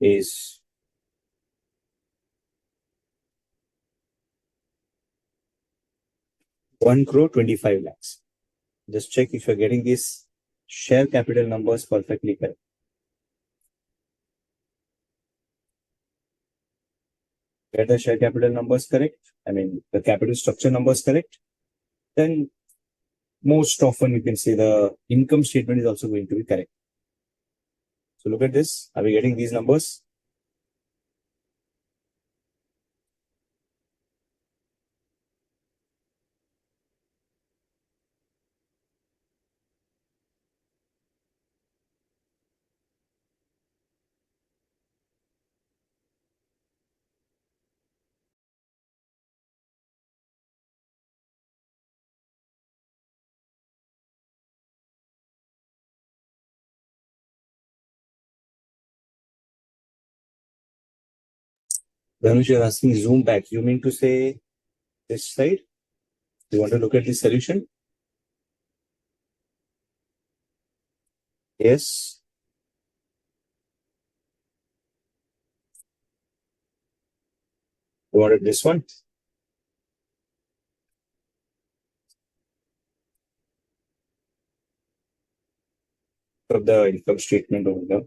is 1 crore 25 lakhs. Just check if you're getting these share capital numbers perfectly correct. Get the share capital numbers correct, I mean the capital structure numbers correct, then most often you can say the income statement is also going to be correct. So look at this. Are we getting these numbers? Dhanush, you're asking zoom back. You mean to say this side? You want to look at the solution? Yes. You wanted this one? Of the income statement over there.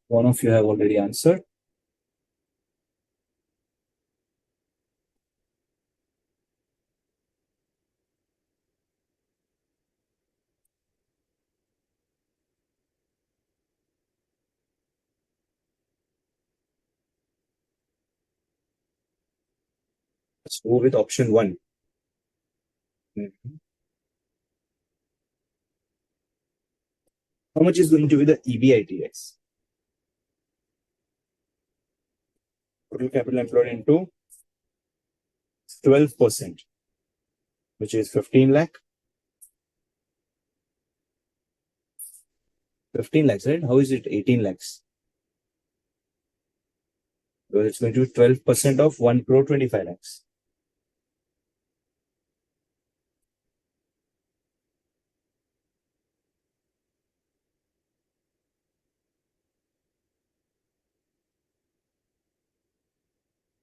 One of you have already answered. Let's go with option 1. How much is going to be the EBITX? Total capital employed into 12%, which is 15 lakh. 15 lakhs, right? How is it 18 lakhs? Because it's going to be 12% of 1 crore 25 lakhs.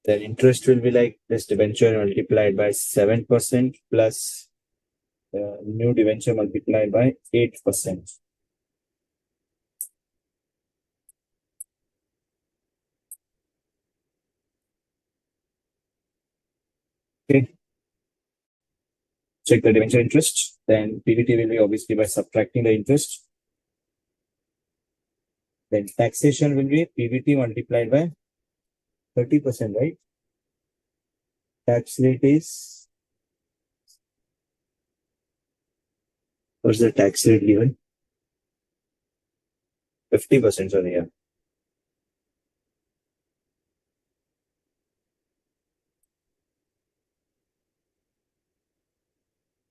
Then interest will be like this debenture multiplied by 7% plus new debenture multiplied by 8%. Okay. Check the debenture interest. Then PBT will be obviously by subtracting the interest. Then taxation will be PBT multiplied by 30%, right? Tax rate is, what's the tax rate given? 50%, sorry, yeah.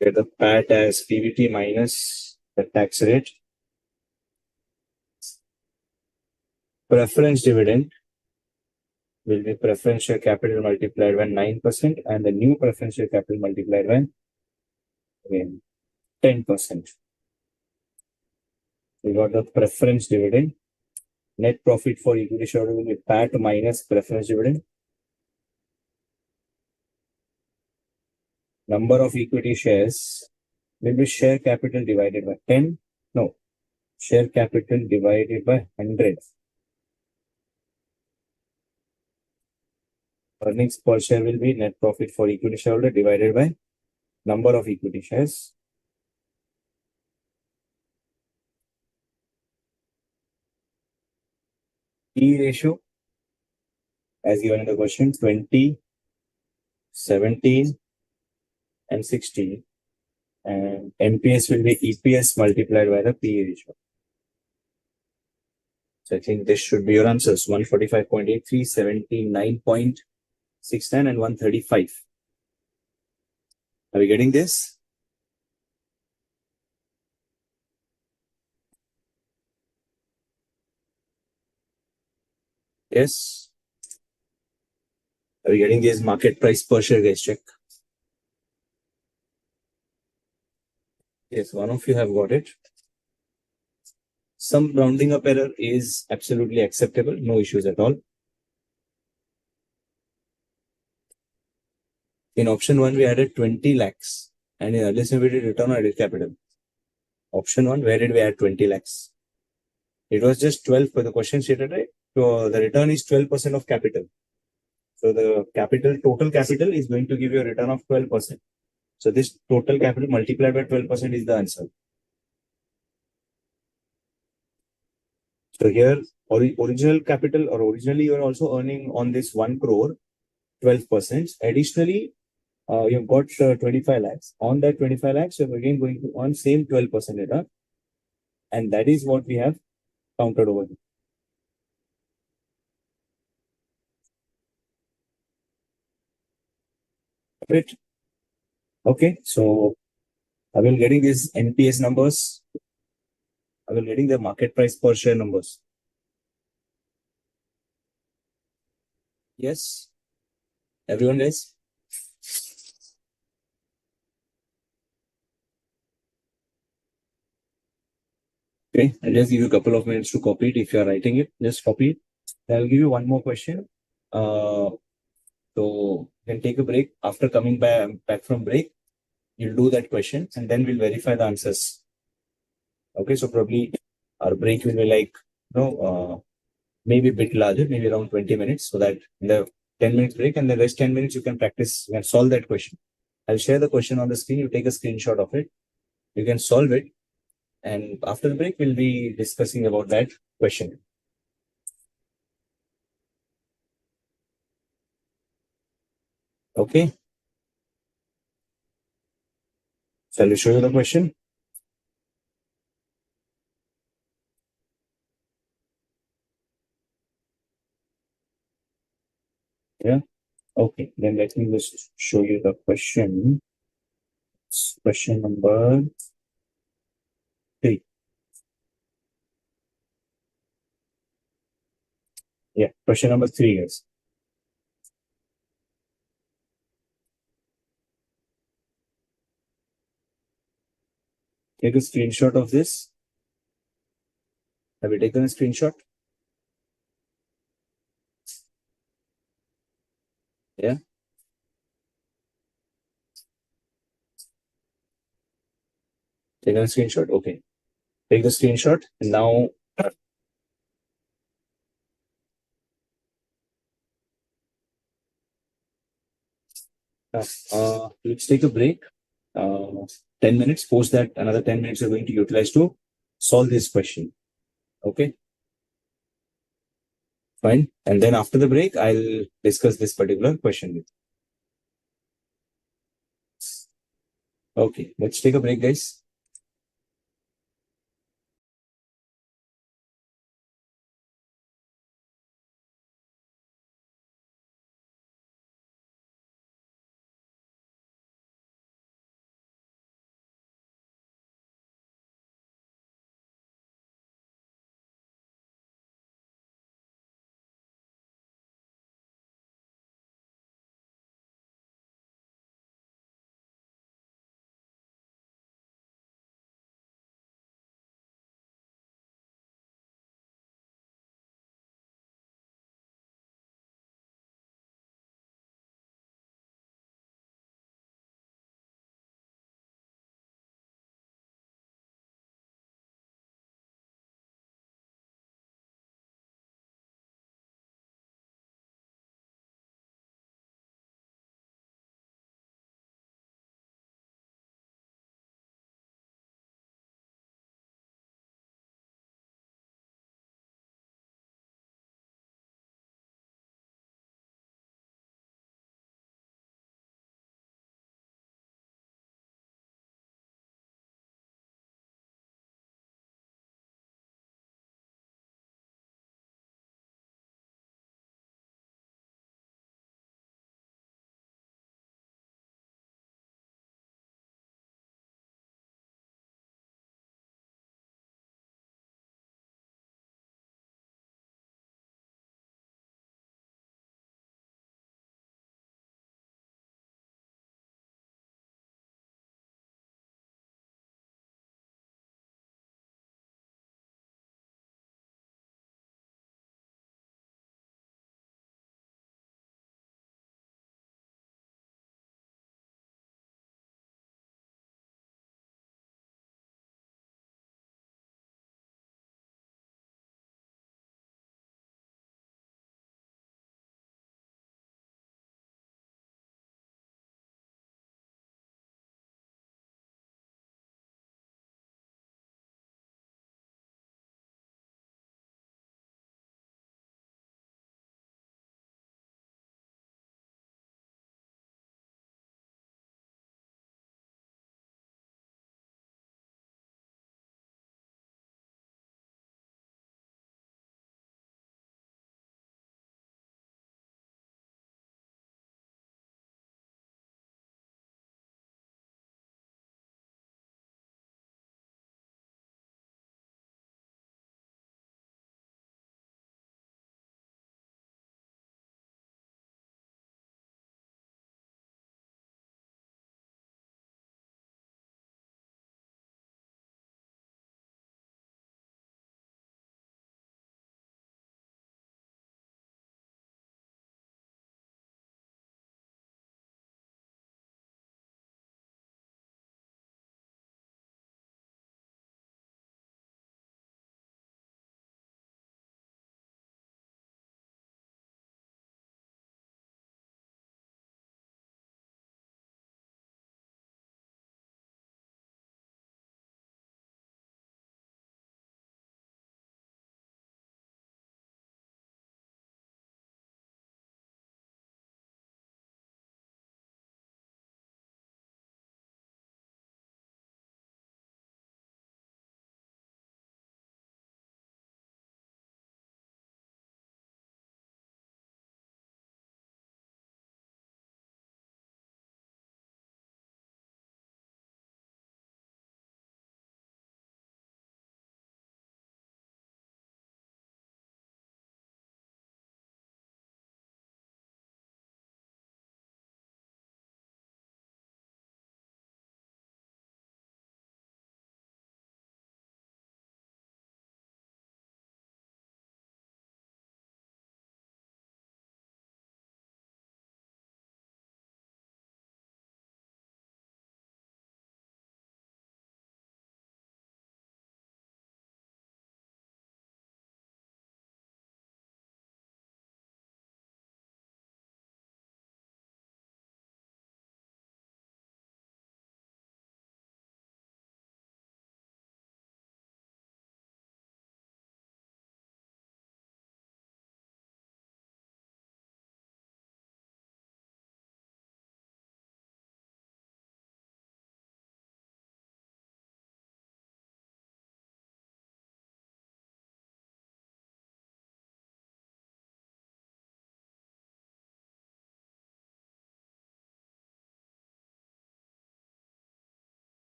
Get the PAT as PBT minus the tax rate. Preference dividend will be preference share capital multiplied by 9% and the new preference share capital multiplied by again 10%. We got the preference dividend. Net profit for equity shareholder will be PAT minus preference dividend. Number of equity shares will be share capital divided by 10. No, share capital divided by 100. Earnings per share will be net profit for equity shareholder divided by number of equity shares. P ratio, as given in the question, 20, 17, and 16. And MPS will be EPS multiplied by the P ratio. So I think this should be your answers. 145.83, 79.69, and 135. Are we getting this? Yes. Are we getting this market price per share, guys? Check. Yes, one of you have got it. Some rounding up error is absolutely acceptable. No issues at all. In option 1, we added 20 lakhs. And in earlier we did return on added capital. Option 1, where did we add 20 lakhs? It was just 12 for the question stated, right? the return is 12% of capital. So the total capital is going to give you a return of 12%. So this total capital multiplied by 12% is the answer. So here, original capital, or originally you are also earning on this 1 crore 12%. Additionally, you've got 25 lakhs. On that 25 lakhs, you're again going to earn same 12% return. And that is what we have counted over here. Right. Okay, so I will getting these NPS numbers. I will getting the market price per share numbers. Yes, everyone is. Okay, I'll just give you a couple of minutes to copy it. If you are writing it, just copy it. I'll give you one more question. So you can take a break. After coming back from break, you'll do that question and then we'll verify the answers. Okay, so probably our break will be like, maybe a bit larger, maybe around 20 minutes, so that in the 10 minutes break and the rest 10 minutes you can practice and solve that question. I'll share the question on the screen. You take a screenshot of it. You can solve it. And after the break, we'll be discussing about that question. Okay. Shall we show you the question? Yeah. Okay. Then let me just show you the question. It's question number 3. Yeah. Question number 3 is. Take a screenshot of this. Have you taken a screenshot? Yeah. Taken a screenshot? Okay. Take the screenshot and now let's take a break. 10 minutes. Post that, another 10 minutes are going to utilize to solve this question. Okay. Fine. And then after the break, I'll discuss this particular question with you. Okay. Let's take a break, guys.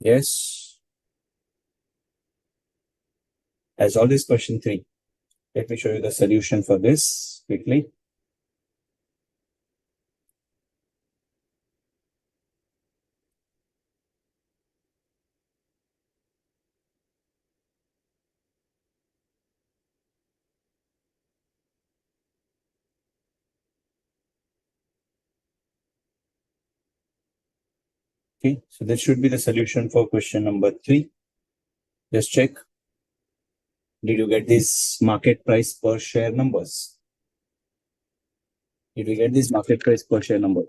Yes. As always, question 3. Let me show you the solution for this quickly. Okay, so this should be the solution for question number 3. Just check. Did you get this market price per share numbers? Did we get this market price per share number?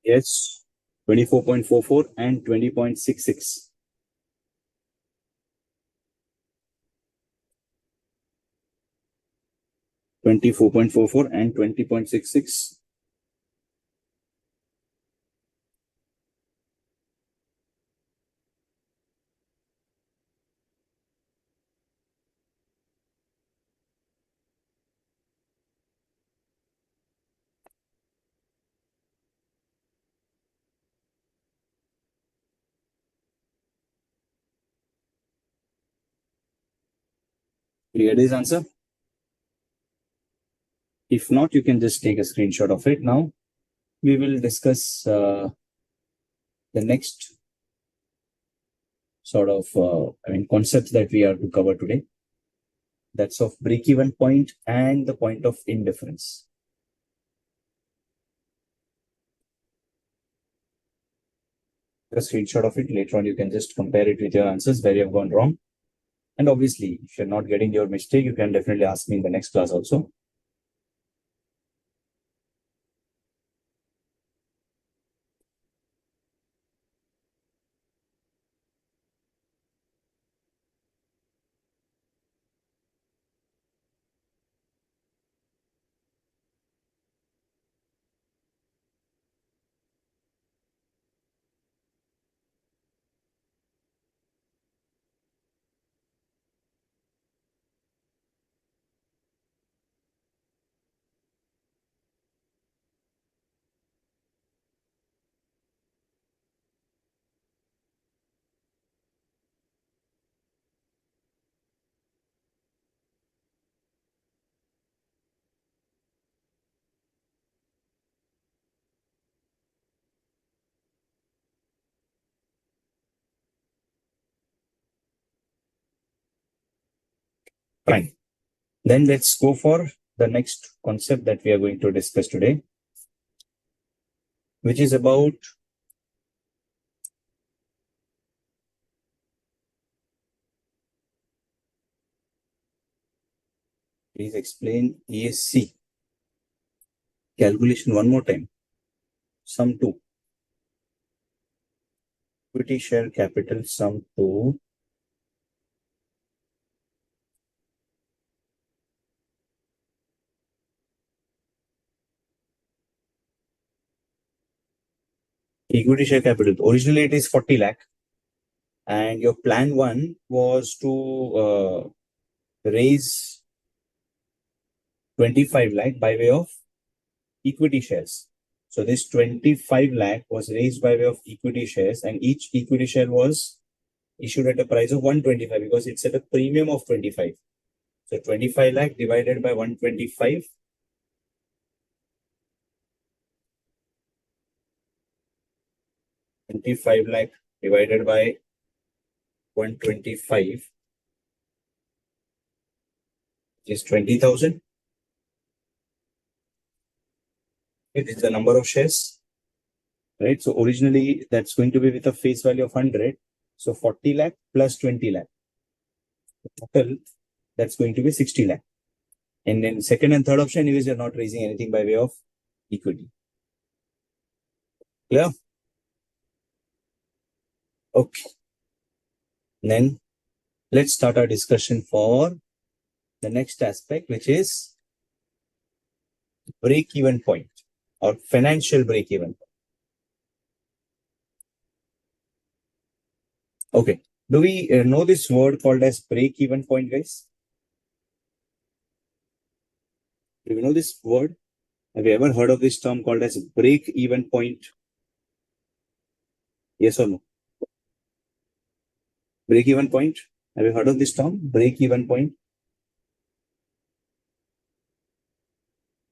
Yes, 24.44 and 20.66. And 20.66. Did you get this answer? If not, you can just take a screenshot of it. Now, we will discuss the next sort of, concepts that we are to cover today. That's of break-even point and the point of indifference. A screenshot of it. Later on, you can just compare it with your answers where you have gone wrong. And obviously, if you're not getting your mistake, you can definitely ask me in the next class also. Fine. Then let's go for the next concept that we are going to discuss today, which is about please explain ESC calculation one more time. Sum 2. Equity share capital sum 2. Equity share capital. Originally, it is 40 lakh. And your plan 1 was to raise 25 lakh by way of equity shares. So this 25 lakh was raised by way of equity shares, and each equity share was issued at a price of 125 because it's at a premium of 25. So 25 lakh divided by 125. 25 lakh divided by 125 is 20,000. It is the number of shares, right? So originally that's going to be with a face value of 100. So 40 lakh plus 20 lakh. Total, that's going to be 60 lakh. And then second and third option, anyways, you're not raising anything by way of equity. Clear? Okay. Then let's start our discussion for the next aspect, which is break-even point or financial break-even point. Okay. Do we know this word called as break-even point, guys? Do we know this word? Have you ever heard of this term called as break-even point? Yes or no? Break-even point. Have you heard of this term? Break-even point.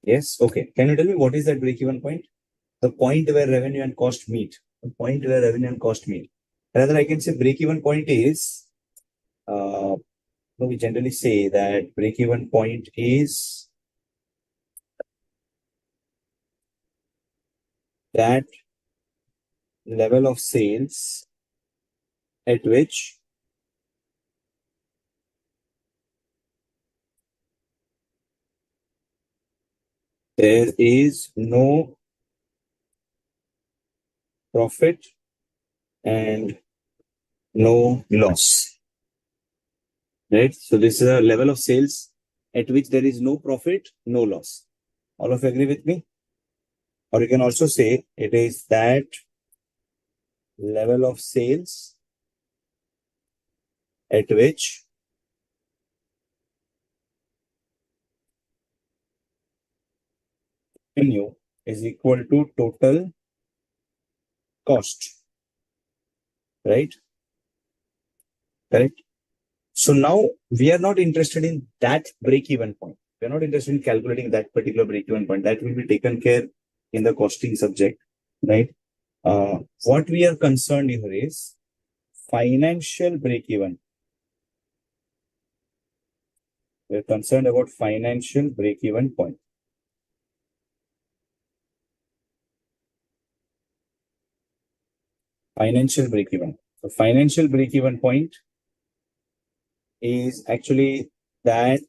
Yes. Okay. Can you tell me what is that break-even point? The point where revenue and cost meet. The point where revenue and cost meet. Rather, I can say break-even point is. We generally say that break-even point is that level of sales at which there is no profit and no loss. Right? So this is a level of sales at which there is no profit, no loss. All of you agree with me? Or you can also say it is that level of sales at which revenue is equal to total cost. Right? Correct? So now we are not interested in that break-even point. We are not interested in calculating that particular break-even point. That will be taken care in the costing subject, right? What we are concerned here is financial break-even. We are concerned about financial break-even point. Financial break-even. So financial break-even point is actually that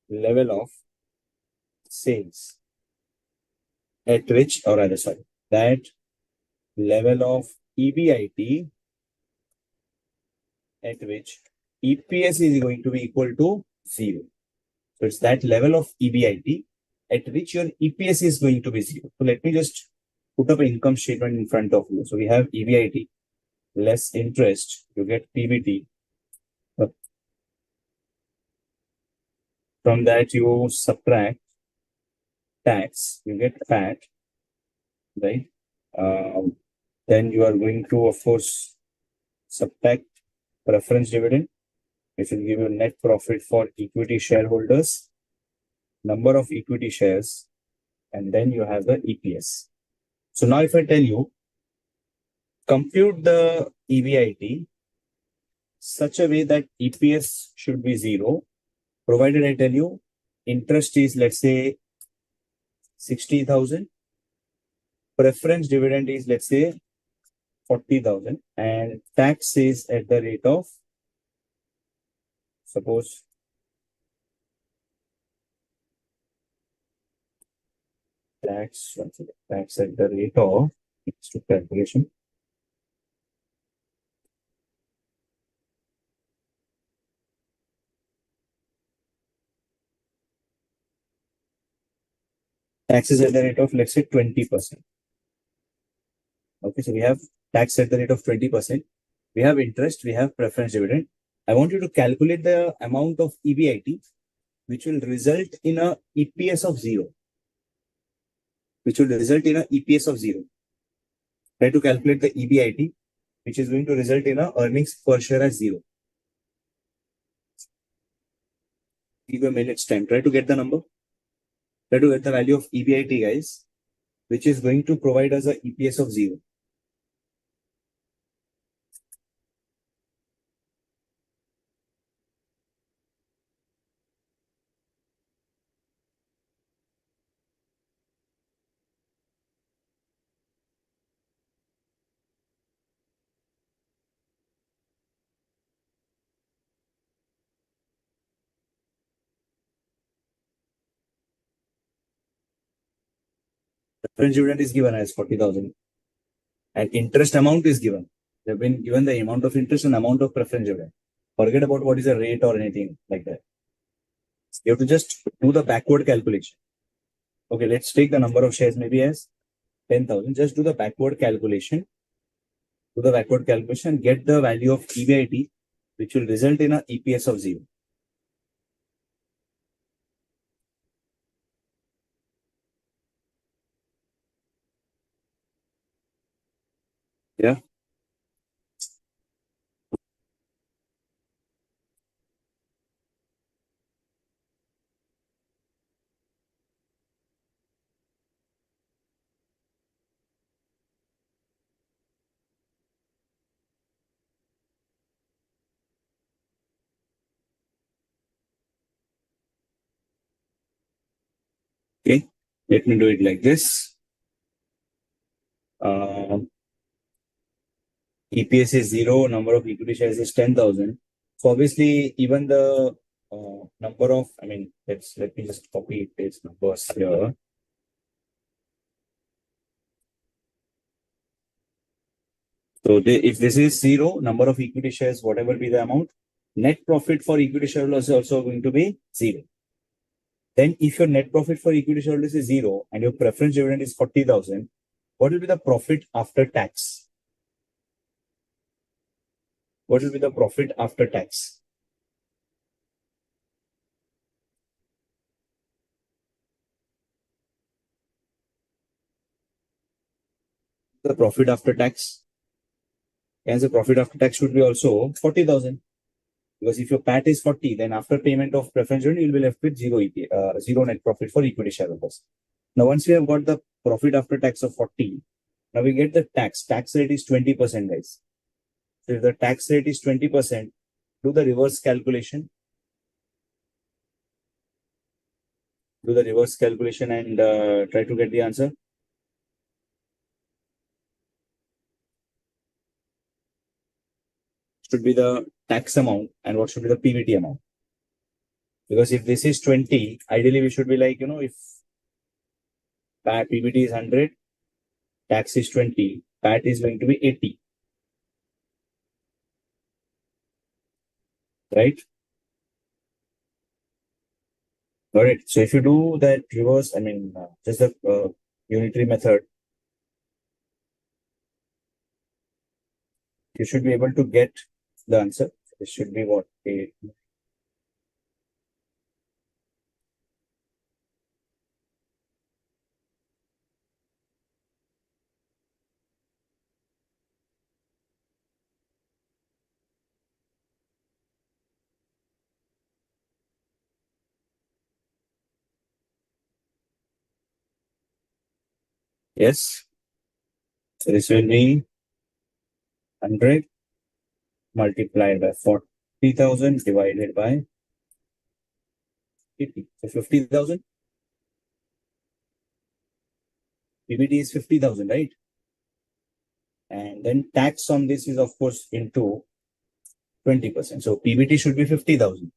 level of sales at which, or rather, sorry, that level of EBIT at which EPS is going to be equal to 0. So it's that level of EBIT at which your EPS is going to be 0. So let me just put up an income statement in front of you. So we have EBIT less interest, you get PBT. From that you subtract tax, you get PAT, right? Then you are going to, of course, subtract preference dividend, which will give you net profit for equity shareholders, number of equity shares, and then you have the EPS. So now if I tell you, compute the EBIT such a way that EPS should be 0, provided I tell you interest is, let's say, 60,000, preference dividend is, let's say, 40,000, and tax is at the rate of, suppose, tax at the rate of, let's do calculation. Tax is at the rate of, let's say, 20%. Okay, so we have tax at the rate of 20%. We have interest, we have preference dividend. I want you to calculate the amount of EBIT, which will result in a EPS of 0. Which will result in a EPS of 0. Try to calculate the EBIT, which is going to result in a earnings per share as 0. Give a minute's time. Try to get the number. Try to get the value of EBIT, guys, which is going to provide us a EPS of 0. Preference dividend is given as 40,000. And interest amount is given. They've been given the amount of interest and amount of preference dividend. Forget about what is the rate or anything like that. You have to just do the backward calculation. Okay, let's take the number of shares maybe as 10,000. Just do the backward calculation. Do the backward calculation, get the value of EBIT, which will result in a EPS of 0. Okay, let me do it like this. EPS is 0, number of equity shares is 10,000. So obviously, even the number of, let me just copy these numbers here. So if this is 0, number of equity shares, whatever be the amount, net profit for equity shareholders is also going to be 0. Then if your net profit for equity shareholders is 0 and your preference dividend is 40,000, what will be the profit after tax? What will be the profit after tax? The profit after tax, and the profit after tax should be also 40,000. Because if your PAT is 40, then after payment of preference dividend, you'll be left with zero net profit for equity shareholders. Now, once we have got the profit after tax of 40, now we get the tax. Tax rate is 20%, guys. So if the tax rate is 20%, do the reverse calculation. Do the reverse calculation and try to get the answer. Should be the tax amount and what should be the PBT amount. Because if this is 20, ideally we should be like, if PBT is 100, tax is 20, PAT is going to be 80. Right? All right. So if you do that reverse, just the unitary method, you should be able to get the answer. This should be what? Yes. So this will be 100 multiplied by 40,000 divided by 50. So 50,000. PBT is 50,000, right? And then tax on this is, of course, into 20%. So PBT should be 50,000.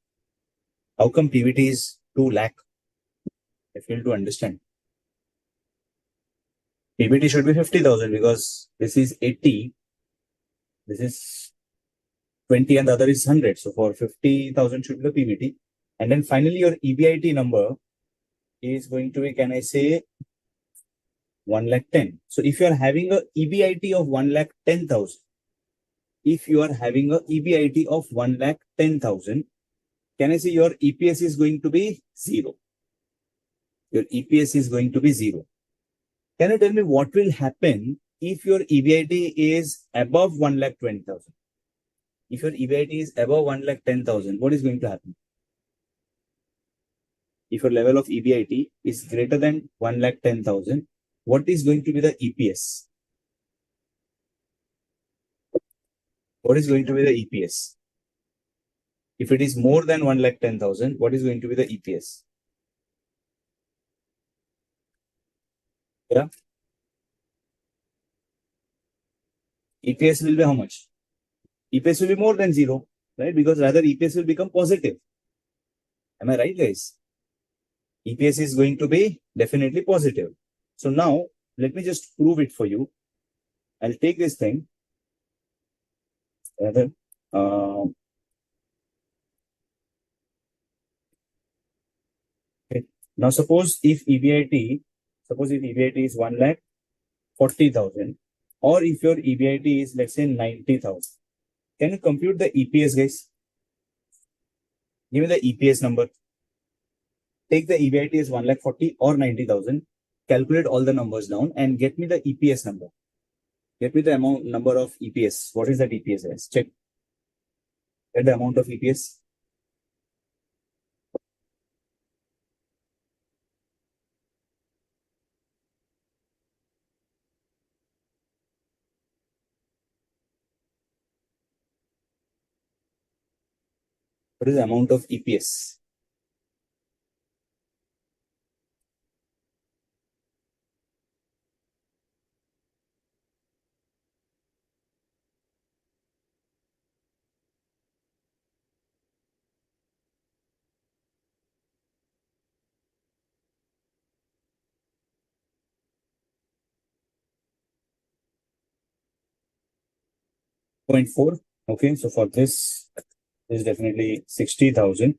How come PBT is 2 lakh? I fail to understand. PBT should be 50,000 because this is 80, this is 20, and the other is 100. So for 50,000 should be the PBT. And then finally, your EBIT number is going to be, can I say, 1 lakh 10. So if you are having a EBIT of 1 lakh 10,000, if you are having a EBIT of 1 lakh 10,000, can I say your EPS is going to be 0? Your EPS is going to be 0. Can you tell me what will happen if your EBIT is above 1 lakh 20,000? If your EBIT is above 1 lakh 10,000, what is going to happen? If your level of EBIT is greater than 1 lakh 10,000, what is going to be the EPS? What is going to be the EPS? If it is more than 1 lakh 10,000, what is going to be the EPS? Yeah. EPS will be how much? EPS will be more than 0, right? Because rather EPS will become positive. Am I right, guys? EPS is going to be definitely positive. So now let me just prove it for you. I'll take this thing. Rather, okay. Now suppose if EBIT is 1 lakh 40,000, or if your EBIT is, let's say, 90,000, can you compute the EPS, guys? Give me the EPS number. Take the EBIT as 1 lakh 40 or 90,000, calculate all the numbers down and get me the EPS number. Get me the number of EPS. What is that EPS, guys? Check. Get the amount of EPS. What is the amount of EPS? 0.4. Okay, so for this is definitely 60,000.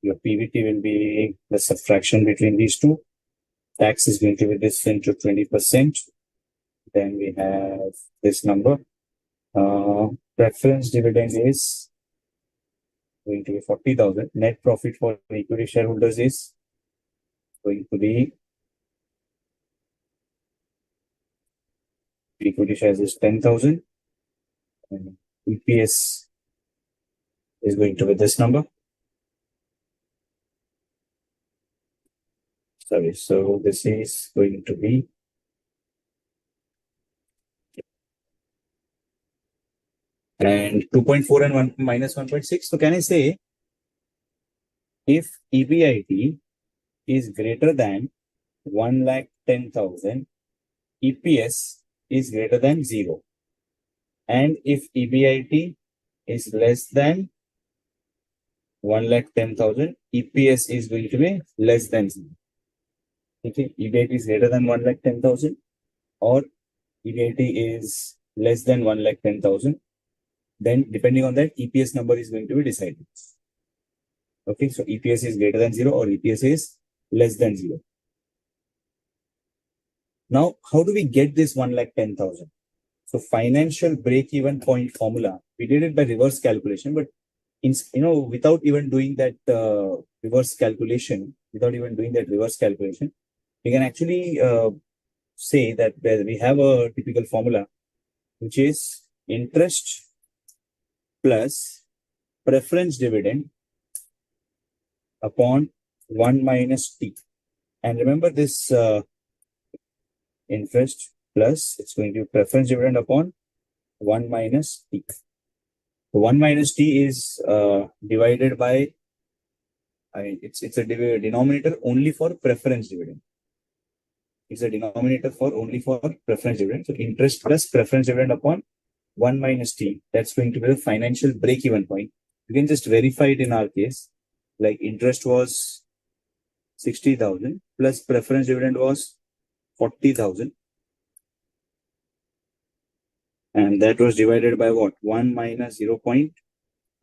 Your PBT will be the subtraction between these two. Tax is going to be this into 20%. Then we have this number. Preference dividend is going to be 40,000. Net profit for equity shareholders is going to be equity shares is 10,000. And EPS is going to be this number. Sorry, so this is going to be and 2.4 and 1 minus 1.6. So can I say if EBIT is greater than 1,10,000, EPS is greater than 0. And if EBIT is less than 1,10,000, EPS is going to be less than 0. Okay, EBIT is greater than 1,10,000 or EBIT is less than 1,10,000. Then depending on that, EPS number is going to be decided. Okay, so EPS is greater than 0 or EPS is less than 0. Now, how do we get this 1,10,000? So financial break-even point formula, we did it by reverse calculation, but without even doing that reverse calculation, we can actually say that we have a typical formula, which is interest plus preference dividend upon 1 minus T. And remember this interest plus, it's going to be preference dividend upon 1 minus T. So 1 minus T is divided by, it's a denominator only for preference dividend. It's a denominator for only for preference dividend. So interest plus preference dividend upon 1 minus T. That's going to be the financial break-even point. You can just verify it in our case. Like interest was 60,000 plus preference dividend was 40,000. And that was divided by what? 1 minus 0.2.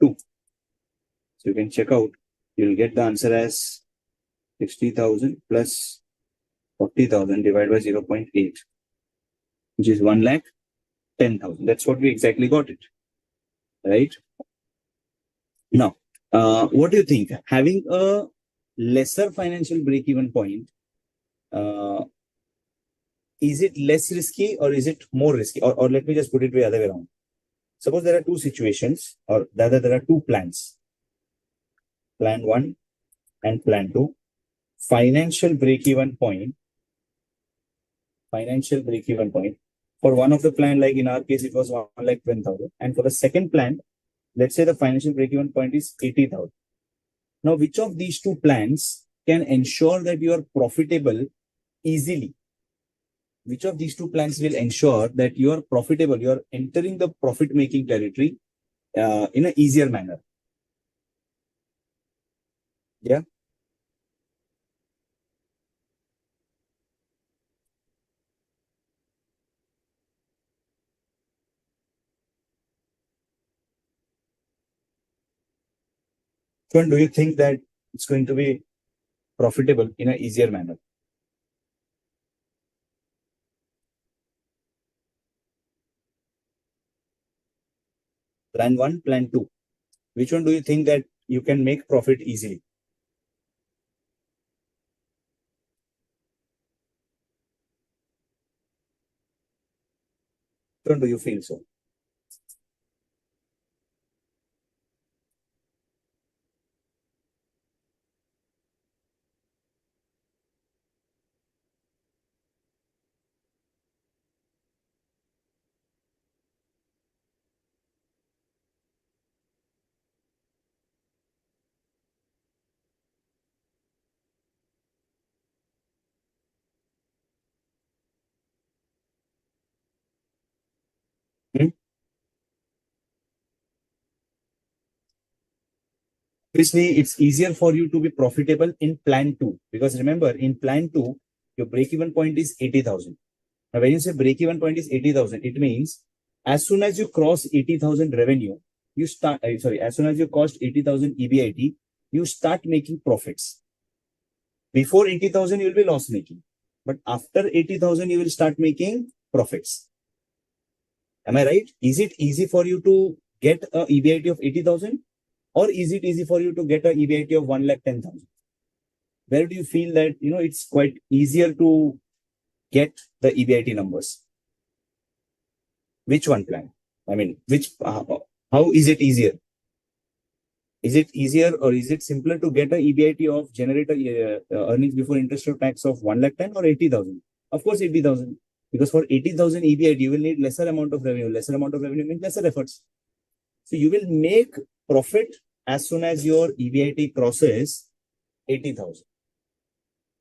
So you can check out. You'll get the answer as 60,000 plus 40,000 divided by 0.8, which is 1,10,000. That's what we exactly got it. Right? Now, what do you think? Having a lesser financial break-even point, is it less risky or is it more risky? Or let me just put it the other way around. Suppose there are two situations, or rather there are two plans. Plan 1 and plan 2. Financial break-even point. For one of the plan, like in our case, it was 1,10,000. And for the second plan, let's say the financial break-even point is 80,000. Now, which of these two plans can ensure that you are profitable easily? Which of these two plans will ensure that you are profitable, you are entering the profit-making territory in an easier manner? Yeah. So, do you think that it's going to be profitable in an easier manner? Plan 1, plan 2. Which one do you think that you can make profit easily? Which one do you feel so? Hmm? Obviously, it's easier for you to be profitable in plan 2, because remember, in plan 2, your break-even point is 80,000. Now, when you say break-even point is 80,000, it means as soon as you cross 80,000 revenue, you start, as soon as you cost 80,000 EBIT, you start making profits. Before 80,000, you will be loss making. But after 80,000, you will start making profits. Am I right? Is it easy for you to get a EBIT of 80,000? Or is it easy for you to get a EBIT of 1,10,000? Where do you feel that, it's quite easier to get the EBIT numbers? Which one plan? I mean, how is it easier? Is it easier or is it simpler to get a EBIT of generate a earnings before interest or tax of 1,10,000 or 80,000? Of course, 80,000. Because for 80,000 EBIT, you will need lesser amount of revenue. Lesser amount of revenue means lesser efforts. So you will make profit as soon as your EBIT crosses 80,000.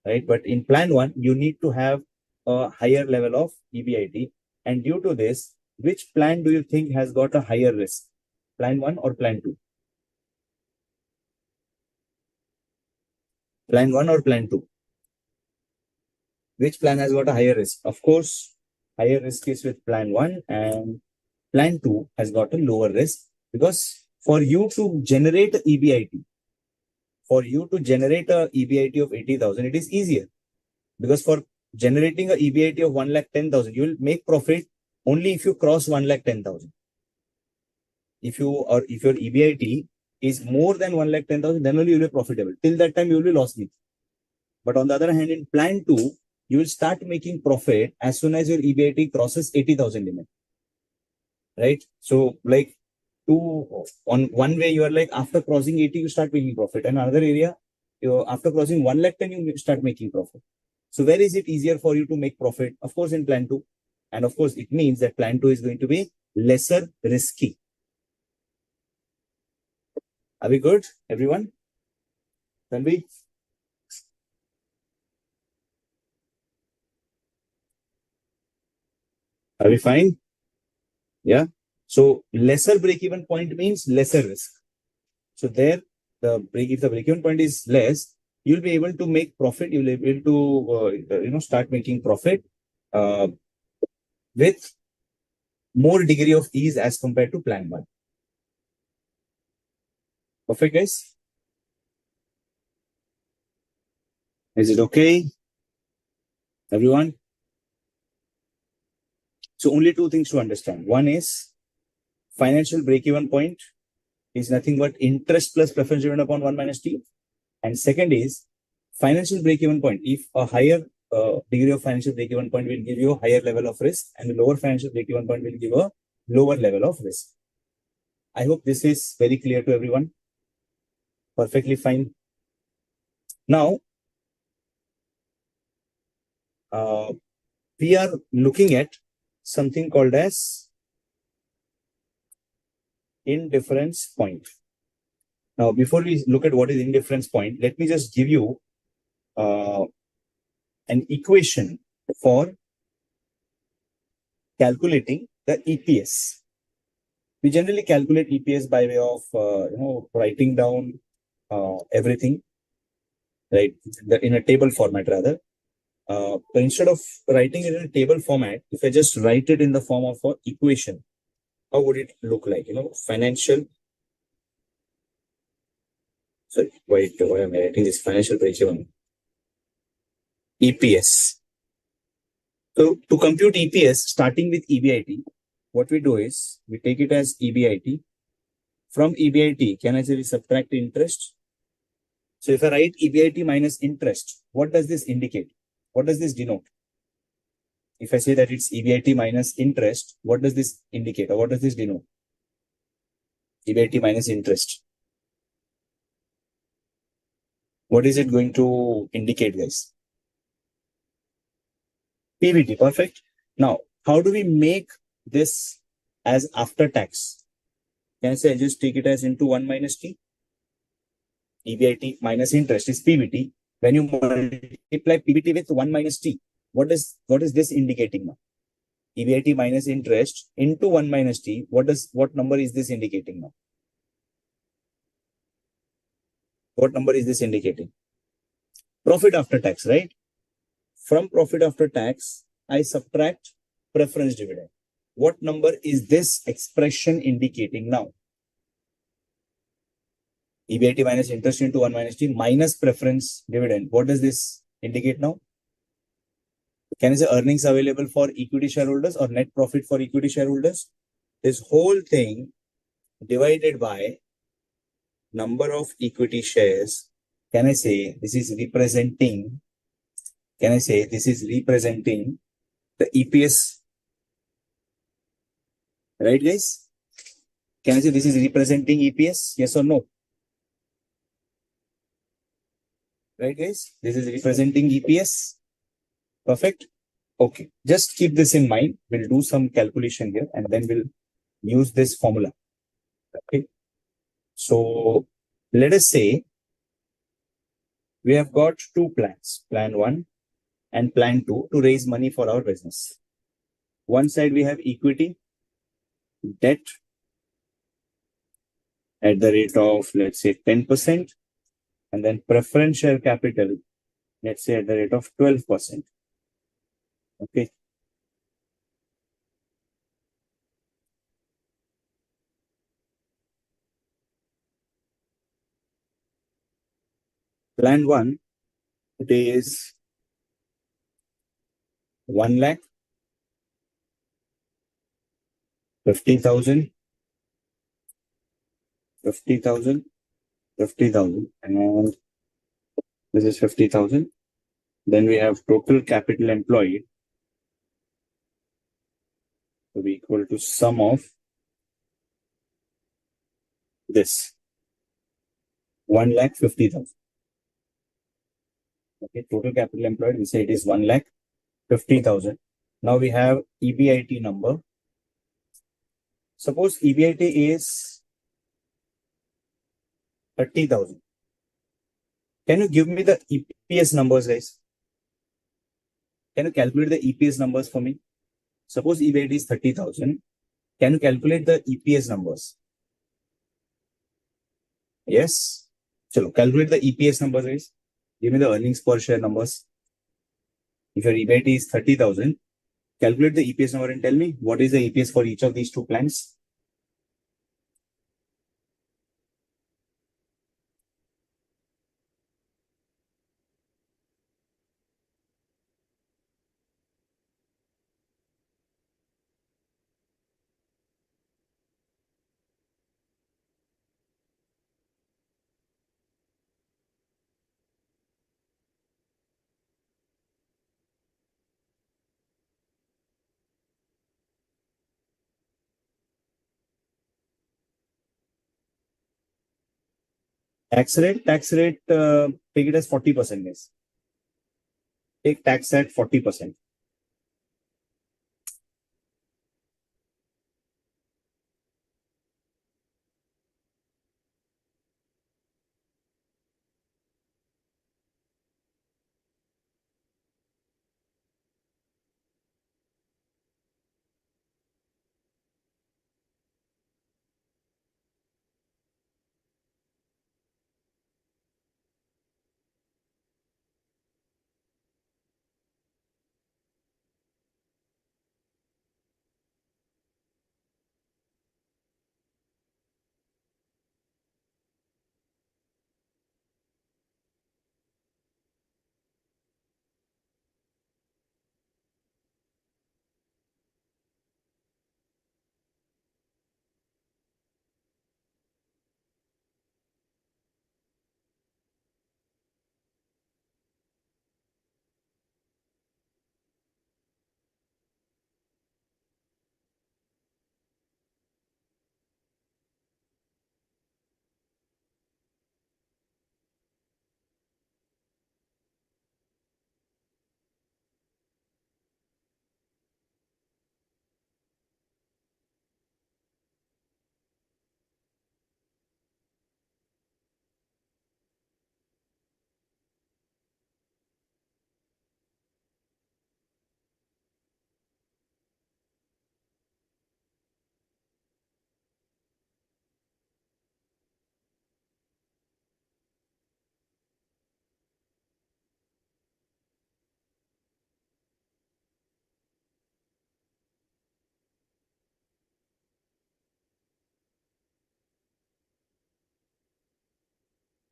Right? But in plan 1, you need to have a higher level of EBIT. And due to this, which plan do you think has got a higher risk? Plan 1 or plan 2? Plan 1 or plan 2? Which plan has got a higher risk? Of course, higher risk is with plan 1 and plan 2 has got a lower risk, because for you to generate EBIT, of 80,000, it is easier, because for generating a EBIT of 1,10,000, you will make profit only if you cross 1,10,000. If your EBIT is more than 1,10,000, then only you will be profitable. Till that time, you will be loss making. But on the other hand, in plan 2, you will start making profit as soon as your EBIT crosses 80,000 limit. Right? So, like, on one way, you are like, after crossing 80, you start making profit. And another area, after crossing 1,10,000, you start making profit. So where is it easier for you to make profit? Of course, in plan 2. And of course, it means that plan 2 is going to be lesser risky. Are we good, everyone? Can we? Are we fine? Yeah. So lesser break-even point means lesser risk. So there, if the break-even point is less, you'll be able to make profit. You'll be able to, start making profit with more degree of ease as compared to plan 1. Perfect, guys? Is it okay, everyone? So only 2 things to understand. One is financial break-even point is nothing but interest plus preference dividend upon 1 minus t. And second is financial break-even point. If a higher degree of financial break-even point will give you a higher level of risk, and the lower financial break-even point will give a lower level of risk. I hope this is very clear to everyone. Perfectly fine. Now, we are looking at something called as indifference point. Now, before we look at what is indifference point, let me just give you an equation for calculating the EPS. We generally calculate EPS by way of writing down everything, right? In a table format rather. But instead of writing it in a table format, if I just write it in the form of an equation, how would it look like? Financial. Sorry, why am I writing this financial break-even? EPS. So to compute EPS, starting with EBIT, what we do is we take it as EBIT. From EBIT, can I say we subtract interest? So if I write EBIT minus interest, what does this indicate? What does this denote? If I say that it's EBIT minus interest, what does this indicate or what does this denote? EBIT minus interest. What is it going to indicate, guys? PBT, perfect. Now, how do we make this as after tax? Can I say I just take it as into 1 minus t? EBIT minus interest is PBT. When you multiply PBT with 1 minus t, what is this indicating now? EBIT minus interest into 1 minus t. What number is this indicating now? What number is this indicating? Profit after tax, right? From profit after tax, I subtract preference dividend. What number is this expression indicating now? EBIT minus interest into 1 minus T minus preference dividend. What does this indicate now? Can I say earnings available for equity shareholders or net profit for equity shareholders? This whole thing divided by number of equity shares. Can I say this is representing? Can I say this is representing the EPS? Right, guys? Can I say this is representing EPS? Yes or no? Right, guys? This is representing EPS. Perfect. Okay. Just keep this in mind. We'll do some calculation here and then we'll use this formula. Okay. So let us say we have got two plans, plan 1 and plan 2, to raise money for our business. One side we have equity, debt at the rate of, let's say, 10%, and then preference share capital, let's say at the rate of 12%. Okay. Plan 1, it is 1 lakh 50,000, 50,000, 50,000, and this is 50,000. Then we have total capital employed to be equal to sum of this 1 lakh 50,000. Okay, total capital employed, we say it is 1 lakh 50,000. Now we have EBIT number. Suppose EBIT is 30,000. Can you give me the EPS numbers, guys? Can you calculate the EPS numbers for me? Suppose EBIT is 30,000. Can you calculate the EPS numbers? Yes. Chalo, calculate the EPS numbers, guys. Give me the earnings per share numbers. If your EBIT is 30,000, calculate the EPS number and tell me what is the EPS for each of these two plans. Tax rate, take it as 40%, guys. Take tax at 40%.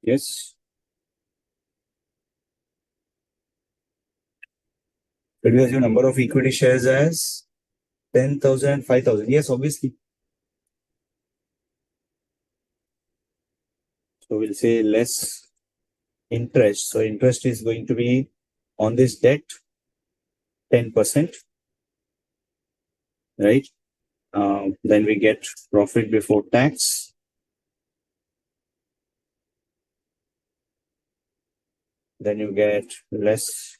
Yes. Did we assume number of equity shares as 10,000 and 5,000? Yes, obviously. So we'll say less interest. So interest is going to be on this debt 10%, right? Then we get profit before tax. Then you get less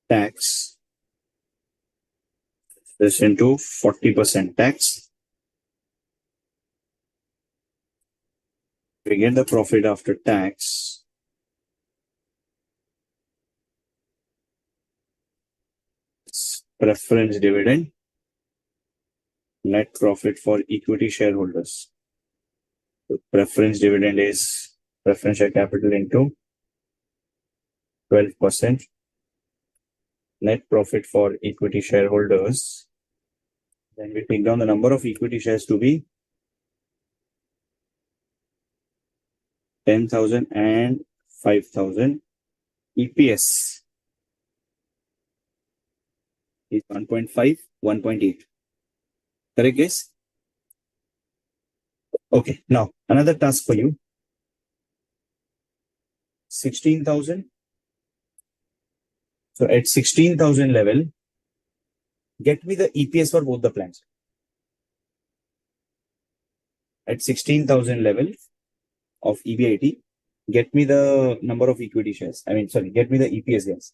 tax. This into 40% tax. We get the profit after tax. Preference dividend. Net profit for equity shareholders. So preference dividend is preferential capital into 12%. Net profit for equity shareholders. Then we take down the number of equity shares to be 10,000 and 5,000. EPS is 1.5, 1.8. Correct guess? Okay, now another task for you. 16,000. So at 16,000 level, get me the EPS for both the plans. At 16,000 level of EBIT, get me the number of equity shares. Get me the EPS, guys.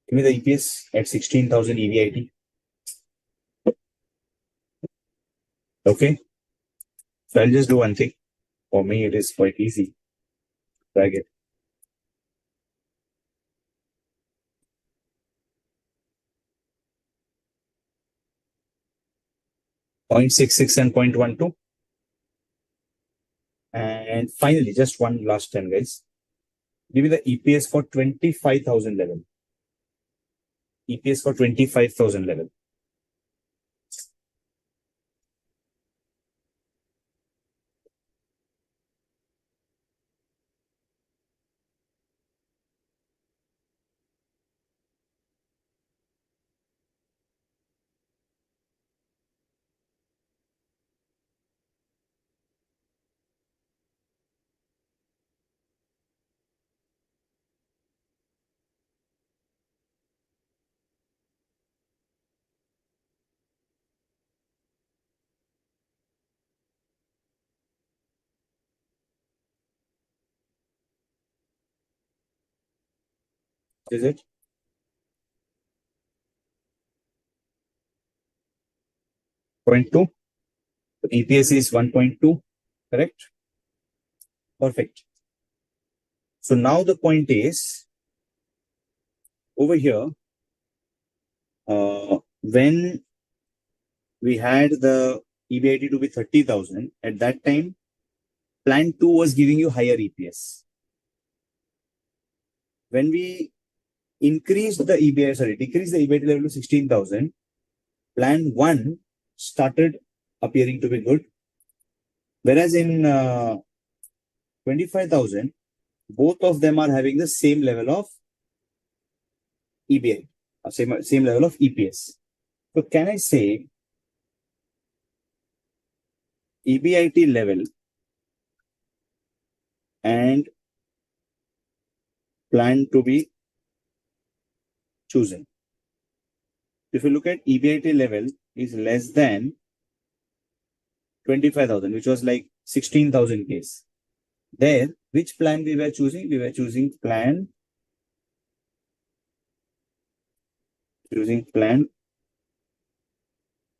Give me the EPS at 16,000 EBIT. Okay. So I'll just do one thing. For me, it is quite easy. Drag it. 0.66 and 0.12. And finally, just one last time, guys. Give me the EPS for 25,000 level. EPS for 25,000 level. Is it? 0.2. So EPS is 1.2. Correct? Perfect. So now the point is, over here, when we had the EBIT to be 30,000, at that time, plan 2 was giving you higher EPS. When we decreased the EBIT level to 16,000, plan 1 started appearing to be good. Whereas in 25,000, both of them are having the same level of EBIT, same level of EPS. So can I say EBIT level and plan to be chosen? If you look at EBIT level is less than 25,000, which was like 16,000 case. There, which plan we were choosing? We were choosing plan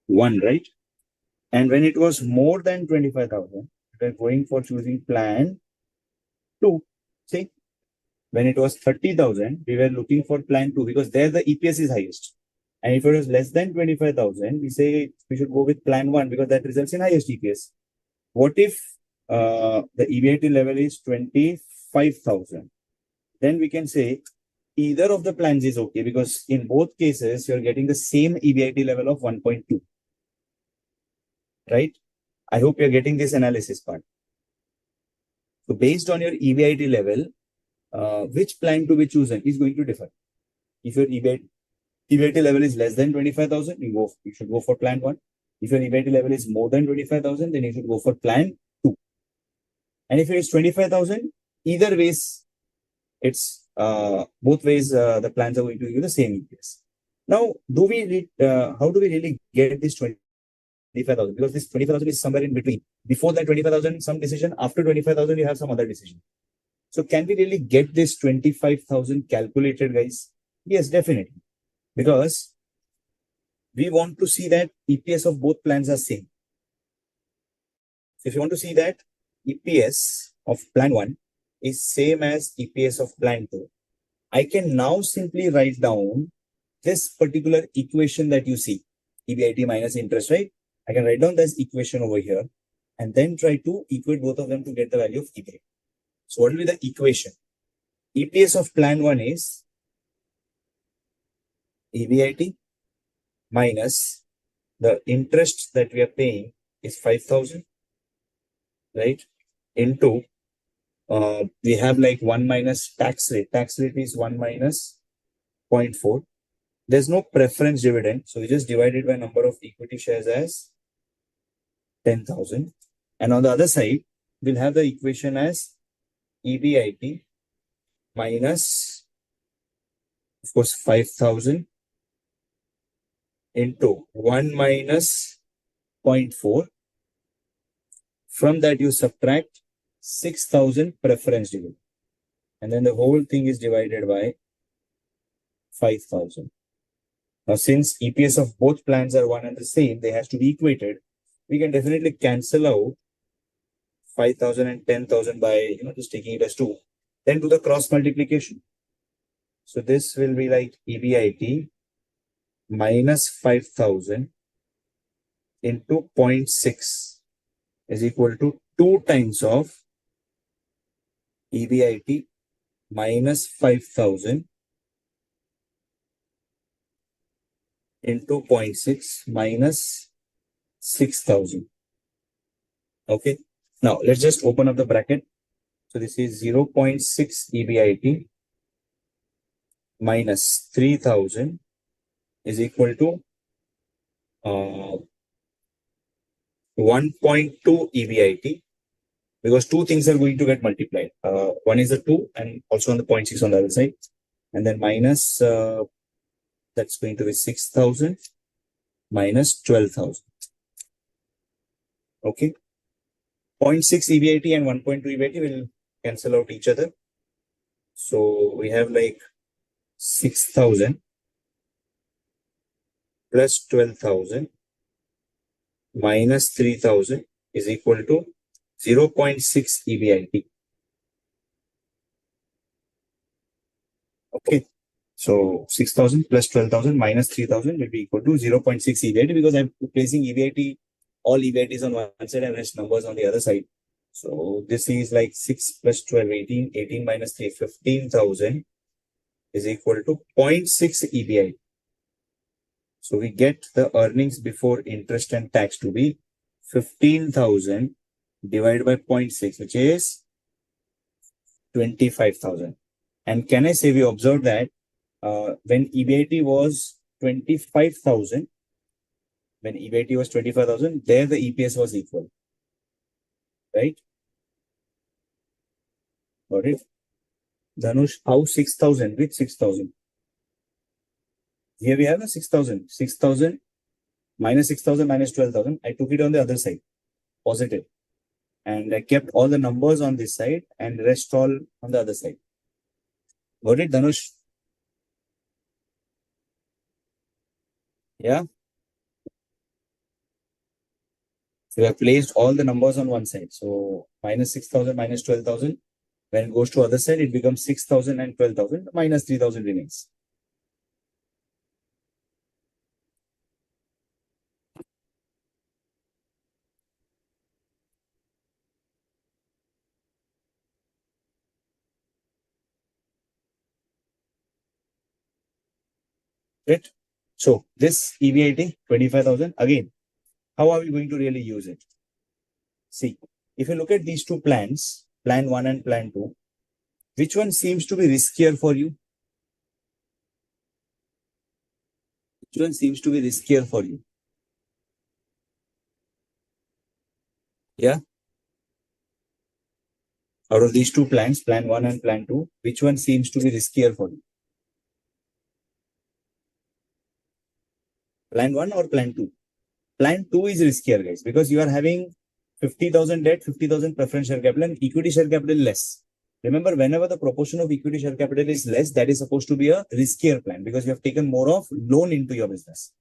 1, right? And when it was more than 25,000, we were going for choosing plan 2. See, when it was 30,000, we were looking for plan 2 because there the EPS is highest. And if it was less than 25,000, we say we should go with plan 1 because that results in highest EPS. What if the EBIT level is 25,000? Then we can say either of the plans is okay because in both cases, you're getting the same EBIT level of 1.2. Right? I hope you're getting this analysis part. So based on your EBIT level, which plan to be chosen is going to differ. If your EBIT level is less than 25,000, you should go for plan 1. If your EBIT level is more than 25,000, then you should go for plan 2. And if it is 25,000, either ways, it's both ways the plans are going to give you the same EPS. Now, how do we really get this 25,000? Because this 25,000 is somewhere in between. Before that 25,000, some decision. After 25,000, you have some other decision. So can we really get this 25,000 calculated, guys? Yes, definitely. Because we want to see that EPS of both plans are same. So if you want to see that EPS of plan 1 is same as EPS of plan 2, I can now simply write down this particular equation that you see, EBIT minus interest, right? I can write down this equation over here and then try to equate both of them to get the value of EBIT. So what will be the equation? EPS of plan 1 is EBIT minus the interest that we are paying is 5,000, right? Into, we have like 1 minus tax rate. Tax rate is 1 minus 0.4. There's no preference dividend. So we just divide it by number of equity shares as 10,000. And on the other side, we'll have the equation as EBIT minus, of course, 5,000 into 1 minus 0.4. From that, you subtract 6,000 preference dividend. And then the whole thing is divided by 5,000. Now, since EPS of both plans are one and the same, they have to be equated. We can definitely cancel out 5,000 and 10,000 by, just taking it as 2. Then do the cross multiplication. So this will be like EBIT minus 5,000 into 0.6 is equal to 2 times of EBIT minus 5,000 into 0.6 minus 6,000. Okay. Now let's just open up the bracket. So this is 0.6 EBIT minus 3,000 is equal to 1.2 EBIT, because two things are going to get multiplied. One is the 2 and also on the 0.6 on the other side. And then minus, that's going to be 6,000 minus 12,000. Okay. 0.6 EBIT and 1.2 EBIT will cancel out each other. So we have like 6,000 plus 12,000 minus 3,000 is equal to 0.6 EBIT. Okay. So 6,000 plus 12,000 minus 3,000 will be equal to 0.6 EBIT, because I'm placing EBIT, all EBITs on one side and rest numbers on the other side. So this is like 6 plus 12, 18, 18 minus 3, 15,000 is equal to 0.6 EBIT. So we get the earnings before interest and tax to be 15,000 divided by 0.6, which is 25,000. And can I say we observed that when EBIT was 25,000, there the EPS was equal. Right? Got it? Dhanush, how 6,000? Which 6,000? Here we have a 6,000. 6,000 minus 6,000 minus 12,000. I took it on the other side. Positive. and I kept all the numbers on this side and rest all on the other side. Got it, Dhanush? Yeah. So we have placed all the numbers on one side. So minus 6,000, minus 12,000. When it goes to other side, it becomes 6,000 and 12,000. Minus 3,000 remains. Right? So this EBIT 25,000 again. How are we going to really use it? See, if you look at these two plans, plan 1 and plan 2, which one seems to be riskier for you? Which one seems to be riskier for you? Yeah. Out of these two plans, plan 1 and plan 2, which one seems to be riskier for you? Plan 1 or plan 2? Plan 2 is riskier, guys, because you are having 50,000 debt, 50,000 preference share capital, and equity share capital less. Remember, whenever the proportion of equity share capital is less, that is supposed to be a riskier plan because you have taken more of loan into your business.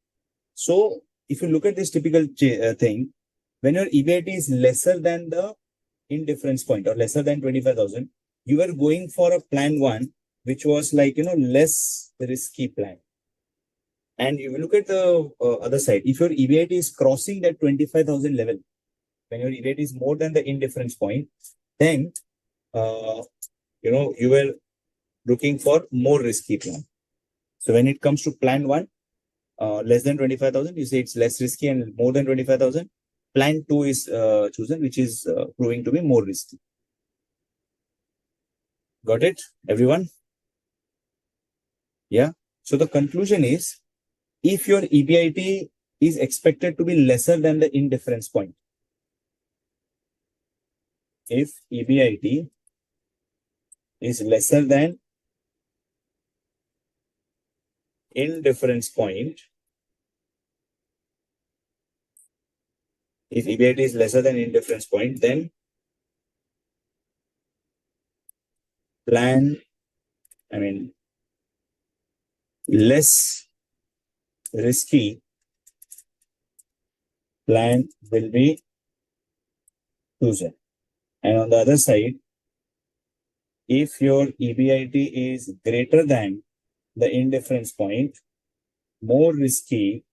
So, if you look at this typical thing, when your EBIT is lesser than the indifference point or lesser than 25,000, you are going for a plan 1, which was like, less risky plan. And if you look at the other side, if your EBIT is crossing that 25,000 level, when your EBIT is more than the indifference point, then, you were looking for more risky plan. So when it comes to plan 1, less than 25,000, you say it's less risky, and more than 25,000, plan 2 is chosen, which is proving to be more risky. Got it, everyone? Yeah. So the conclusion is, if your EBIT is expected to be lesser than the indifference point, if EBIT is lesser than indifference point, if EBIT is lesser than indifference point, then less risky plan will be chosen. And on the other side, if your EBIT is greater than the indifference point, more risky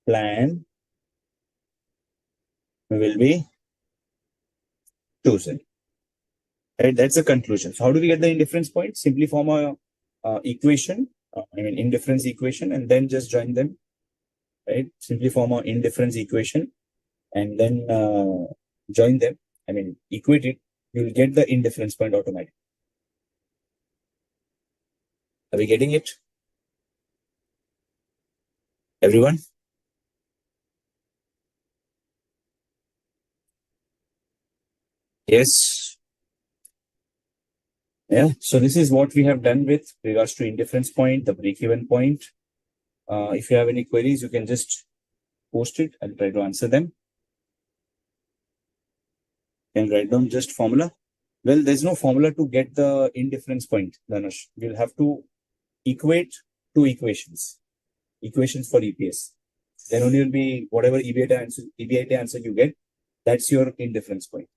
plan will be chosen. Right? That's the conclusion. So how do we get the indifference point? Simply form a equation, indifference equation, and then just join them. Right? Simply form an indifference equation and then join them. Equate it. You'll get the indifference point automatically. Are we getting it? Everyone? Yes. Yeah. So this is what we have done with regards to indifference point, the break-even point. If you have any queries, you can just post it. I'll try to answer them. And write down just formula. Well, there's no formula to get the indifference point, Dhanush. You'll have to equate two equations for EPS. Then only will be whatever EBIT answer you get, that's your indifference point.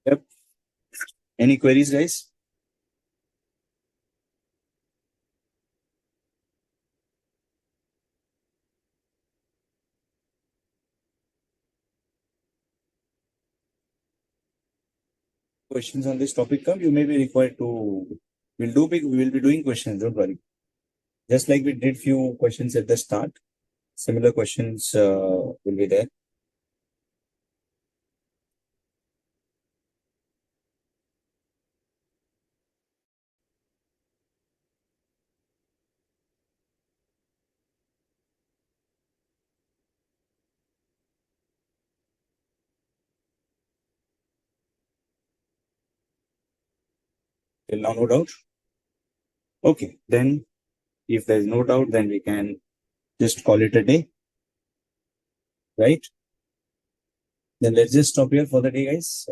Yep. Any queries, guys? Questions on this topic come, you may be required to. We will be doing questions. Don't worry. Just like we did few questions at the start, similar questions will be there. Till now, no doubt. Okay, then if there's no doubt, then we can just call it a day, right? Then let's just stop here for the day, guys.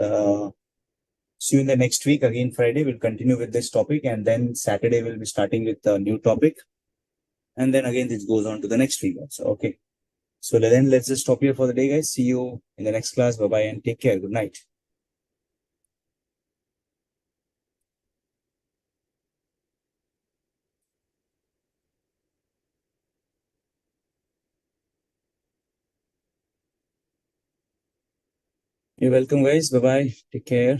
See you in the next week. Again, Friday, we'll continue with this topic, and then Saturday, we'll be starting with a new topic. And then again, this goes on to the next week also. Okay. So then let's just stop here for the day, guys. See you in the next class. Bye bye and take care. Good night. You're welcome, guys. Bye bye. Take care.